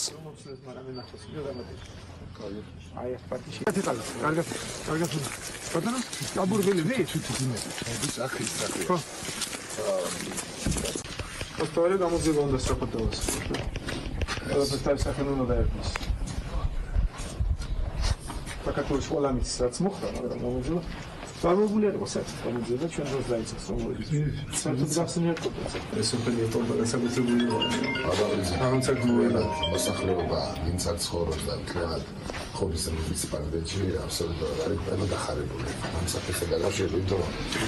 Ოქტომბერი გამოძიება უნდა სწრაფადობას. ყველაფერს თავის სახელი უნდა დაერქვას. საქართველოს ყველა მის რაც მოხდა, მაგრამ გამოძიება გამოგული იყო საერთოდ გამოძიება ჩვენ დროს დაიწყეს რომელიც საერთოდ გახსნილი იყო ეს უფრო საკუთრებული მოსახლეობა ვინც არ ცხოვრობს და მთლიანად ხობის მუნიციპალიტეტში აბსოლუტურად არის ყველა დახარებული ამ საკითხთან დაკავშირებით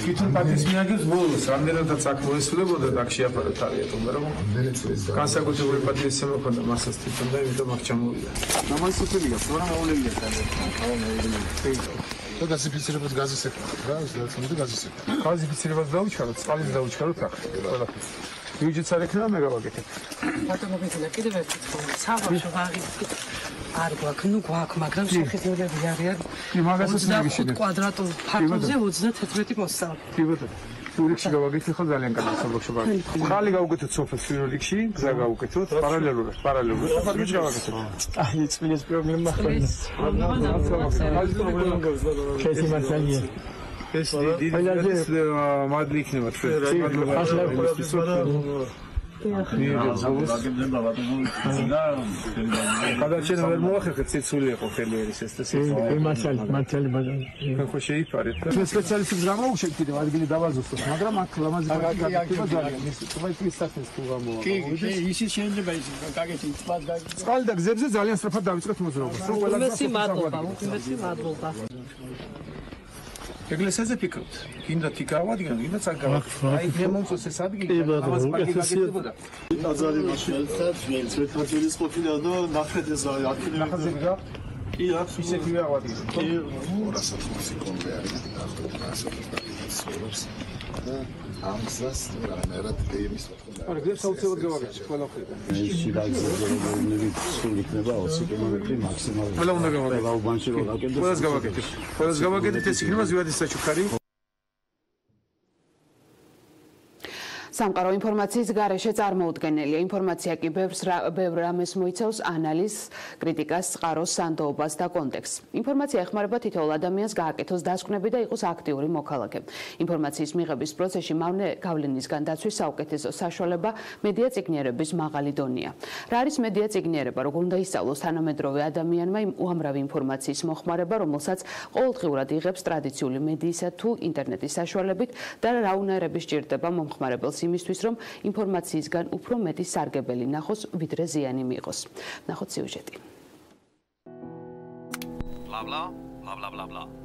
თვითონ პარტიის მიაგებს ბოლოს რამდენადაც აქ მოესწრებოდა და აქ შეაფარეთ არიეთო მაგრამ განსაკუთრებული პარტიის შემოქმედა მასაც თვითონ და იმიტომ აქ ჩამოვიდა გამოსწორებია სწორად მოვლენია და გაზიფიცირებას გაზისებთ რა ის და გაზისებთ გაზიფიცირებას დაუჩქაროთ წყალს დაუჩქაროთ აქ ყველაფერი ბიუჯეტს არ ექნება მე გავაკეთებ ბატონო ბიძინა კიდევ ერთი თქმა საუბარში ვაღი არ გვაქვს ნუ გვაქვს მაგრამ შეხედულები არიან 25 კვადრატულ ფართობზე 31 მოსწავლე კი ბატონო რიგში გავაკეთე ხო ძალიან კარგი საბავშვო ბაღი. ხალი გავუკეთოთ სოფელს პირველ რიგში, გზა გავუკეთოთ პარალელურად. საფარგლებს გავაკეთოთ. აი, წვილის პრობლემა ხდება. ქესი მასალია. ეს დიდი მადლი იქნება ჩვენ. გადარჩენა ვერ მოახერხეთ ციცული იყო ხელი ერის ეს და სიცოცხლე მართალი ბაზარი ხო შეიფარეთ და სპეციალისტებს გამოვუშვით კიდევ ადგილი დავაზუსტოთ მაგრამ აქ ლამაზი გაკეთება ძალიან ის თვითონ სახეს თუ გამოვა კი ისიც შეიძლება ის გაკეთე წყალ და გზებზე ძალიან სწრაფად დავიწყეთ მოძრაობას რომ ყველა გზა მადლობა ეკლესიაზე ფიქრობთ. გინდა თი გავადგენ, გინდა წარ გავადგენ. აი გემომწოს ეს ადგილი. ამას პაგებოდა. აზარი მასელთა ძველთაძის ყოფილა და ნახეთ ეს აქილები. ნახაზები რა? კი, აქ ისეთივე ავადგენ. კი, 250 კონვე არის. და ამას რაღაცნაირად ეიმის მოხდა. არა, გზა საოცრად გავაკეთე ყველა ხრიდან. შეიძლება სულ იქნება 20 კილომეტრი მაქსიმალურად. ყველა უნდა გავაკეთე. ლაუბანში რო გაკეთდეს. ყველას გავაკეთე. ყველას გავაკეთეთ, ეს იქნება ზვიადის საჩუქარი. სამყარო ინფორმაციის გარეშე წარმოუდგენელია. ინფორმაცია კი ბევრ რამეს მოიცავს ანალიზს, კრიტიკას, წყაროს, სანდოობას და კონტექსტს. ინფორმაცია ეხმარება თითოეულ ადამიანს გააკეთოს დასკვნები და იყოს აქტიური მოქალაქე. ინფორმაციის მიღების პროცესში მავნე გავლენისგან დაცვის საუკეთესო საშუალება მედია წიგნიერების მაღალი დონეა. რა არის მედია წიგნიერება? როგორ უნდა ისწავლოს თანამედროვე ადამიანმა უამრავი ინფორმაციის მოხმარება, რომელსაც ყოველდღიურად იღებს ტრადიციული მედიისა თუ ინტერნეტის საშუალებით და რა უნარები სჭირდება მომხმარებელს იმისთვის, რომ ინფორმაციისგან უფრო მეტი სარგებელი ნახოს, ვიდრე ზიანი მიიღოს. ნახოთ სიუჟეტი.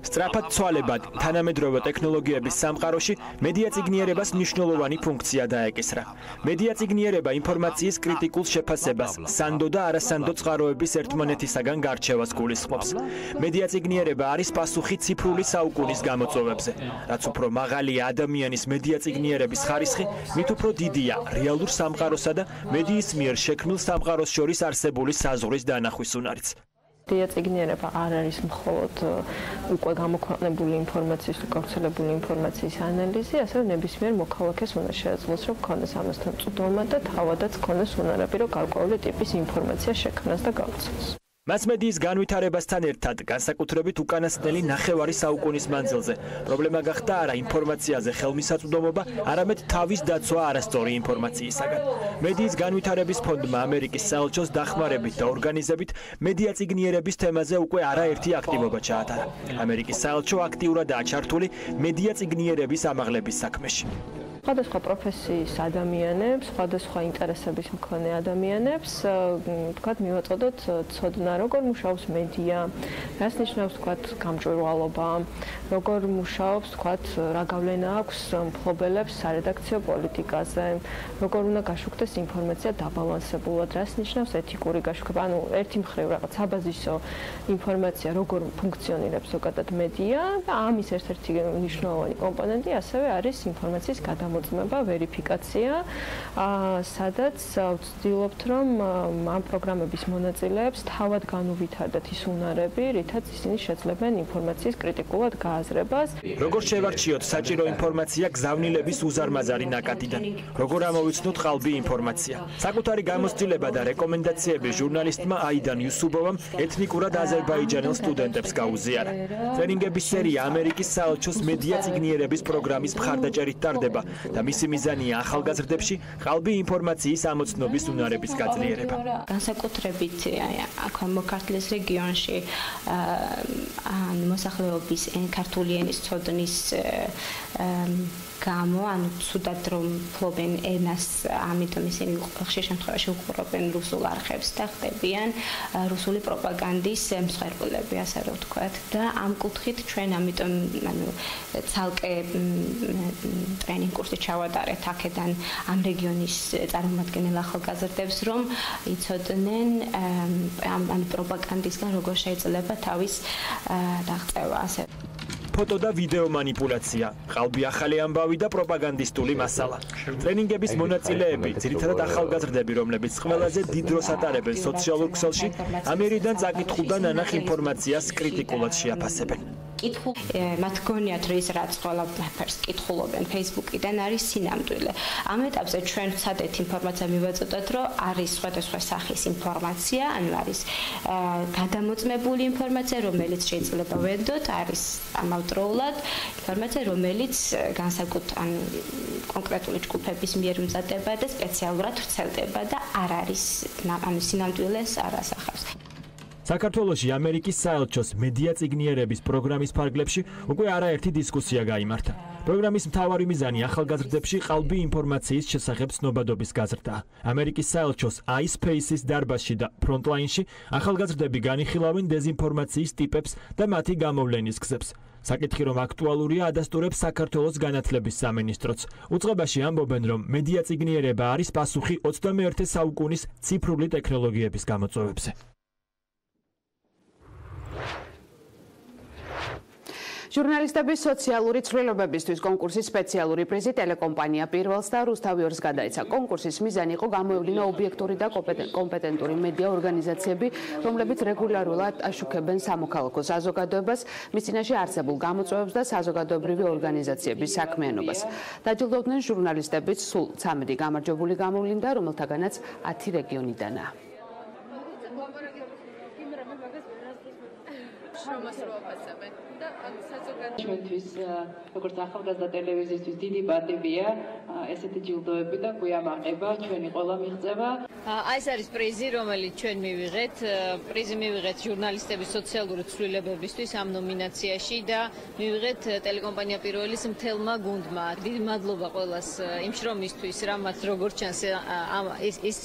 სწრაფად ცვალებად თანამედროვე ტექნოლოგიების სამყაროში მედია წიგნიერებას მნიშვნელოვანი ფუნქცია დაეკისრა. მედია წიგნიერება ინფორმაციის კრიტიკულ შეფასებას, სანდო და არასანდო წყაროების ერთმანეთისაგან გარჩევას გულისხმობს. მედია წიგნიერება არის პასუხი ციფრული საუკუნის გამოწვევებზე. რაც უფრო მაღალია ადამიანის მედია წიგნიერების ხარისხი, მით უფრო დიდია რეალურ სამყაროსა და მედიის მიერ შექმნილ სამყაროს შორის არსებული საზღვრის დანახვის უნარიც. მედია წიგნიერება არ არის მხოლოდ უკვე გამოქვეყნებული ინფორმაციის, გავრცელებული ინფორმაციის ანალიზი, ასევე ნებისმიერ მოქალაქეს უნდა შეეძლოს, რომ ქონდეს ამასთან წვდომა და თავადაც ქონდეს უნარები, რომ გარკვეული ტიპის ინფორმაცია შექმნას და გავცნოს. მასმედიის განვითარებასთან ერთად, განსაკუთრებით უკანასკნელი ნახევარი საუკუნის მანძილზე, პრობლემა გახდა არა ინფორმაციაზე ხელმისაწვდომობა, არამედ თავის დაცვა არასწორი ინფორმაციისაგან. მედიის განვითარების ფონდმა ამერიკის საელჩოს დახმარებით და ორგანიზებით მედია წიგნიერების თემაზე უკვე არაერთი აქტივობა ჩაატარა. ამერიკის საელჩო აქტიურადაა ჩართული მედია წიგნიერების ამაღლების საქმეში. სხვადასხვა პროფესიის ადამიანებს, სხვადასხვა ინტერესების მქონე ადამიანებს, თქვათ, მივაწოდოთ ცოდნა, როგორ მუშაობს მედია, რას ნიშნავს, თქვათ, გამჭვირვალობა, როგორ მუშაობს, თქვათ, რა გავლენა აქვს მფლობელებს სარედაქციო პოლიტიკაზე, როგორ უნდა გაშუქდეს ინფორმაცია დაბალანსებულად, რას ნიშნავს ეთიკური გაშუქება, ანუ ერთი მხრივ რაღაც საბაზისო ინფორმაცია, როგორ ფუნქციონირებს ზოგადად მედია და ამის ერთ-ერთი მნიშვნელოვანი კომპონენტი ასევე არის ინფორმაციის გამოწმება, ვერიფიკაცია, სადაც ვცდილობთ, რომ ამ პროგრამების მონაწილეებს თავად განუვითარდათ ის უნარები, რითაც ისინი შეძლებენ ინფორმაციის კრიტიკულად გააზრებას. როგორ შევარჩიოთ საჭირო ინფორმაცია გზავნილების უზარმაზარი ნაკადიდან? როგორ ამოვიცნოთ ყალბი ინფორმაცია? საკუთარი გამოცდილება და რეკომენდაციები ჟურნალისტმა აიდან იუსუბოვამ ეთნიკურად აზერბაიჯანელ სტუდენტებს გაუზიარა. ტრენინგების სერია ამერიკის საელჩოს მედია წიგნიერების პროგრამის მხარდაჭერით ტარდება და მისი მიზანია ახალგაზრდებში ყალბი ინფორმაციის ამოცნობის უნარების გაძლიერება. განსაკუთრებით აქვე მოქართლის რეგიონში მოსახლეობის ქართული ენის ცოდნის გამო, ანუ ცუდად რომ ფლობენ ენას, ამიტომ ისინი ხშირ შემთხვევაში უყურებენ რუსულ არხებს და ხდებიან რუსული პროპაგანდის მსხვერპლები, ასე რომ ვთქვათ. და ამ კუთხით ჩვენ ამიტომ ცალკე ტრენინგ კურსი ჩავატარეთ აქედან ამ რეგიონის წარმომადგენელ ახალგაზრდებს, რომ იცოდნენ ამ პროპაგანდისგან როგორ შეიძლება თავის დაღწევა, ასე. ფოტო და ვიდეო манипуляция, ყალბი ახალი ამბავი და პროპაგანდისტული მასალა. ტრენინგების მონაწილეები, ძირითადად ახალგაზრდები, რომლებიც ყველაზე დიდ დროს ატარებენ სოციალურ ქსელში, ამერიდან წაკითხულთან ანახ ინფორმაციას კრიტიკულად შეაფასებენ. მათ გონიათ, რომ ის რაც ყველაფერს კითხულობენ Facebook-იდან არის სინამდვილე. ამ ეტაპზე ჩვენ ვცადეთ ინფორმაცია მივაწოდოთ, რომ არის სხვადასხვა სახის ინფორმაცია, ანუ არის გადამოწმებული ინფორმაცია, რომელიც შეიძლება ვედოთ, არის ამავდროულად ინფორმაცია, რომელიც განსაკუთრებით კონკრეტული ჯგუფების მიერ მზადდება და სპეციალურად ვრცელდება და არ არის ანუ სინამდვილეს არ ასახავს. საქართველოში ამერიკის საელჩოს მედია წიგნიერების პროგრამის ფარგლებში უკვე არაერთი დისკუსია გაიმართა. პროგრამის მთავარი მიზანი ახალგაზრდებში ყალბი ინფორმაციის შესახებ ცნობადობის გაზრდაა. ამერიკის საელჩოს iSpace-ის დარბაზში და ფრონტლაინში ახალგაზრდები განიხილავენ დეზინფორმაციის ტიპებს და მათი გამოვლენის გზებს. საკითხი რომ აქტუალურია ადასტურებს საქართველოს განათლების სამინისტროც. უწყებაში ამბობენ, რომ მედია წიგნიერება არის პასუხი 21 საუკუნის ციფრული ტექნოლოგიების გამოწვევებზე. ჟურნალისტების სოციალური ცვლილებებისთვის კონკურსის სპეციალური პრიზი ტელეკომპანია პირველს და რუსთავი 2-ს გადაეცა. კონკურსის მიზანი იყო გამოევლინა ობიექტური და კომპეტენტური მედია ორგანიზაციები, რომლებიც რეგულარულად აშუქებენ სამოქალაქო საზოგადოებას, მის წინაშე არსებულ გამოწვევებს და საზოგადოებრივი ორგანიზაციების საქმიანობას. დაჯილდოვდნენ ჟურნალისტებიც სულ 13 გამარჯვებული გამოვლინდა, რომელთაგანაც 10 რეგიონიდანაა. ჩვენთვის როგორც ახალგაზრდა ტელევიზიისთვის დიდი პატივია ესეთი ჯილდოები და გვიამაყება ჩვენი ყველა მიღწევა. აი ეს არის პრიზი, რომელიც ჩვენ მივიღეთ. პრიზი მივიღეთ ჟურნალისტების სოციალური ცვლილებებისთვის ამ ნომინაციაში და მივიღეთ ტელეკომპანია პირველის მთელმა გუნდმა. დიდი მადლობა ყველას იმ შრომისთვის, რამაც როგორც ჩანს ის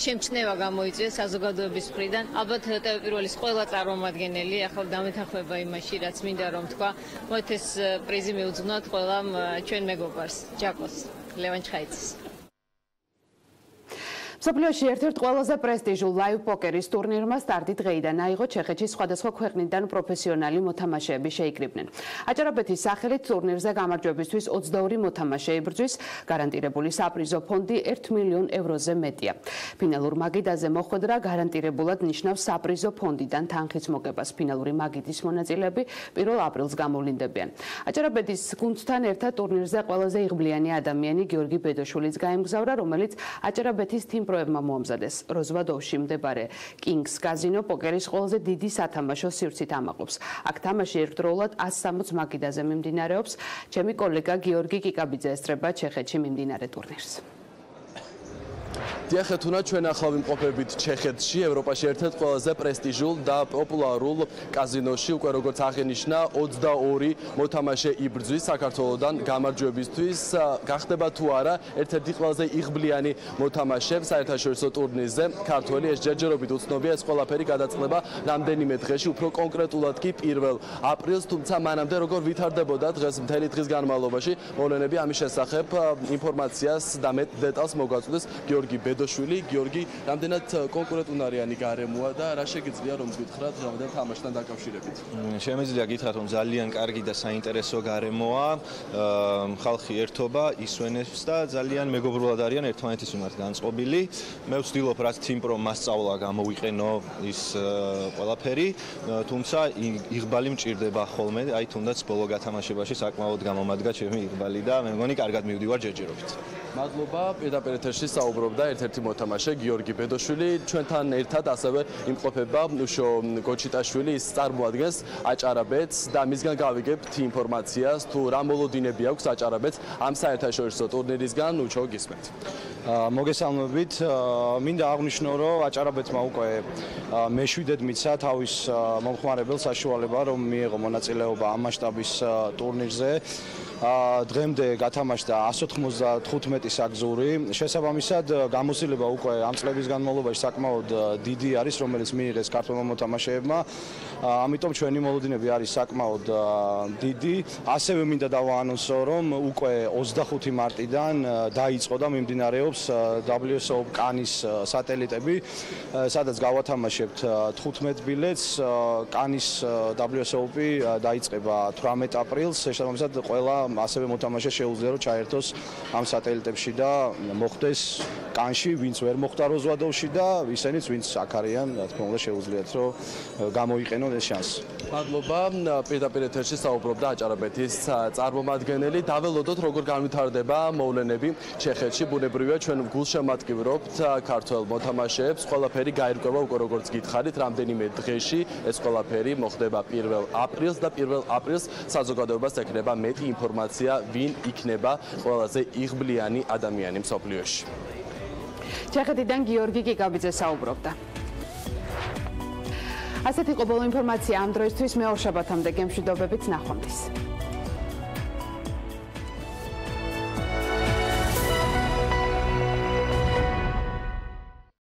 შემჩნევა გამოიწვია საზოგადოების მხრიდან. ალბათ ტელე პირველის ყველა წარმომადგენელი ახლა დამეთანხმება იმაში, რაც მინდა რომ თქვა. მოით ეს პრიზი მიუძღვნათ ყველამ ჩვენ მეგობარს, ჯაკოს, ლევან ჩხაიძეს. მსოფლიოში ერთ-ერთ ყველაზე პრესტიჟულ ლაივ პოკერის ტურნირმა სტარტი დღეიდან აიღო. ჩეხეთში სხვადასხვა ქვეყნიდან პროფესიონალი მოთამაშეები შეიკრიბნენ. აჭარაბეთის სახელით ტურნირზე გამარჯვებისთვის 22 მოთამაშე იბრძვის, გარანტირებული საპრიზო ფონდი 1 მილიონ ევროზე მეტია. ფინალურ მაგიდაზე მოხვედრა გარანტირებულად ნიშნავს საპრიზო ფონდიდან თანხის მოგებას. ფინალური მაგიდის მონაწილეები 1 აპრილს გამოვლინდებიან. აჭარაბეთის გუნდთან ერთად ტურნირზე ყველაზე იღბლიანი ადამიანი გიორგი ბედოშვილიც გაემგზავრა, რომელიც აჭარაბეთის თიმ პროებმა მოამზადეს. როზვადოვში მდებარე Kings Casino პოკერის ყველაზე დიდი სათამაშო სივრცით ამაყობს. აქ თამაში ერთდროულად 160 მაგიდაზე მიმდინარეობს. ჩემი კოლეგა გიორგი კიკაბიძე ესწრება ჩეხეთში მიმდინარე ტურნირს. დიახეთუნა ჩვენ ახლა ვიმყოფებით ჩეხეთში, ევროპაში ერთ-ერთ ყველაზე პრესტიჟულ და პოპულარულ კაზინოში, უკვე როგორც აღენიშნა, 22 მოთამაშე იბრძვის საქართველოსთან გამარჯვებისთვის. გახდება თუ არა ერთ-ერთი ყველაზე იღბლიანი მოთამაშე საერთაშორისო ტურნირზე. ქართველი ეს ჯერჯერობით უცნობია, ეს ყველაფერი გადაწყდება რამდენიმე დღეში, უფრო კონკრეტულად კი 1 აპრილს, თუმცა მანამდე როგორ ვითარდებოდა დღეს მთელი დღის განმავლობაში, მოვლენები ამის შესახებ ინფორმაციას და მეტ დეტალს მოგვაწვდეს გიორგი ბედოშვილი. გიორგი, რამდენად კონკურენტუნარიანი გარემოა და რა შეგიძლია რომ გითხრათ რამოდენ თამაშთან დაკავშირებით? შემიძლია გითხრათ რომ ძალიან კარგი და საინტერესო გარემოა. ხალხი ერთობა, ისვენებს და ძალიან მეგობრულად არიან ერთმანეთის მიმართ განწყობილი. მე ვცდილობ რაც თიმპრო მასწავლა გამოვიყენო ის ყველაფერი, თუმცა იღბალი მჭირდება ხოლმე, აი თუნდაც ბოლო გათამაშებაში საკმაოდ გამომადგა ჩემი იღბალი და მე მგონი კარგად მივდივარ ჯერჯერობით. მადლობა, პირდაპირ საუბრობდა ერთ-ერთი მოთამაშე გიორგი ბედოშვილი. ჩვენთან ერთად ასევე იმყოფება უშო გოჩიტაშვილი, ის წარმოადგენს აჭარაბეთს და მისგან გავიგებთ ინფორმაციას თუ რა მოლოდინები აქვს აჭარაბეთს ამ საერთაშორისო ტურნირისგან. უშო გისმენთ. მოგესალმებით. მინდა აღვნიშნო, რომ აჭარაბეთმა უკვე მე-7-ად მიცა თავის მომხმარებელს საშუალება, რომ მიეღო მონაწილეობა ამ მასშტაბის ტურნირზე. დღემდე გათამაშდა 195 საგზური. შესაბამისად, გამოცდილება უკვე ამ წლების განმავლობაში საკმაოდ დიდი არის, რომელიც მიიღეს ქართველმა მოთამაშეებმა. ამიტომ ჩვენი მოლოდინები არის საკმაოდ დიდი. ასევე მინდა დავაანონსო, რომ უკვე 25 მარტიდან დაიწყო და მიმდინარეობს WSO კანის სატელიტები, სადაც გავათამაშებთ 15 ბილეთს. კანის WSO-პი დაიწყება 18 აპრილს. შესაბამისად, ყველა ასევე მოთამაშე შეუძლია რომ ჩაერთოს ამ სატელიტებში და მოხვდეს კანში, ვინც ვერ მოხვდა როზვადოვში და ისინიც ვინც აქ არიან, რა თქმა უნდა შეუძლიათ რომ გამოიყენონ ეს შანსი. მადლობა, პირდაპირ ეთერში საუბრობდა აჭარაბეთის წარმომადგენელი. დაველოდოთ როგორ განვითარდება მოვლენები ჩეხეთში. ბუნებრივია ჩვენ გულშემატკივრობთ ქართველ მოთამაშეებს. ყველაფერი გაირკვევა უკვე როგორც გითხარით, რამდენიმე დღეში ეს ყველაფერი მოხდება 1 აპრილს და 1 აპრილს საზოგადოებას ეკნება მეტი ინფორმაცია, ვინ იქნება ყველაზე იღბლიანი ადამიანი მსოფლიოში. ჩეხეთიდან გიორგი კიკაბიძე საუბრობდა. ასეთი ყობოლო ინფორმაცია ამ დროისთვის მე ორშაბათამდე გემშვიდობებით, ნახვამდის.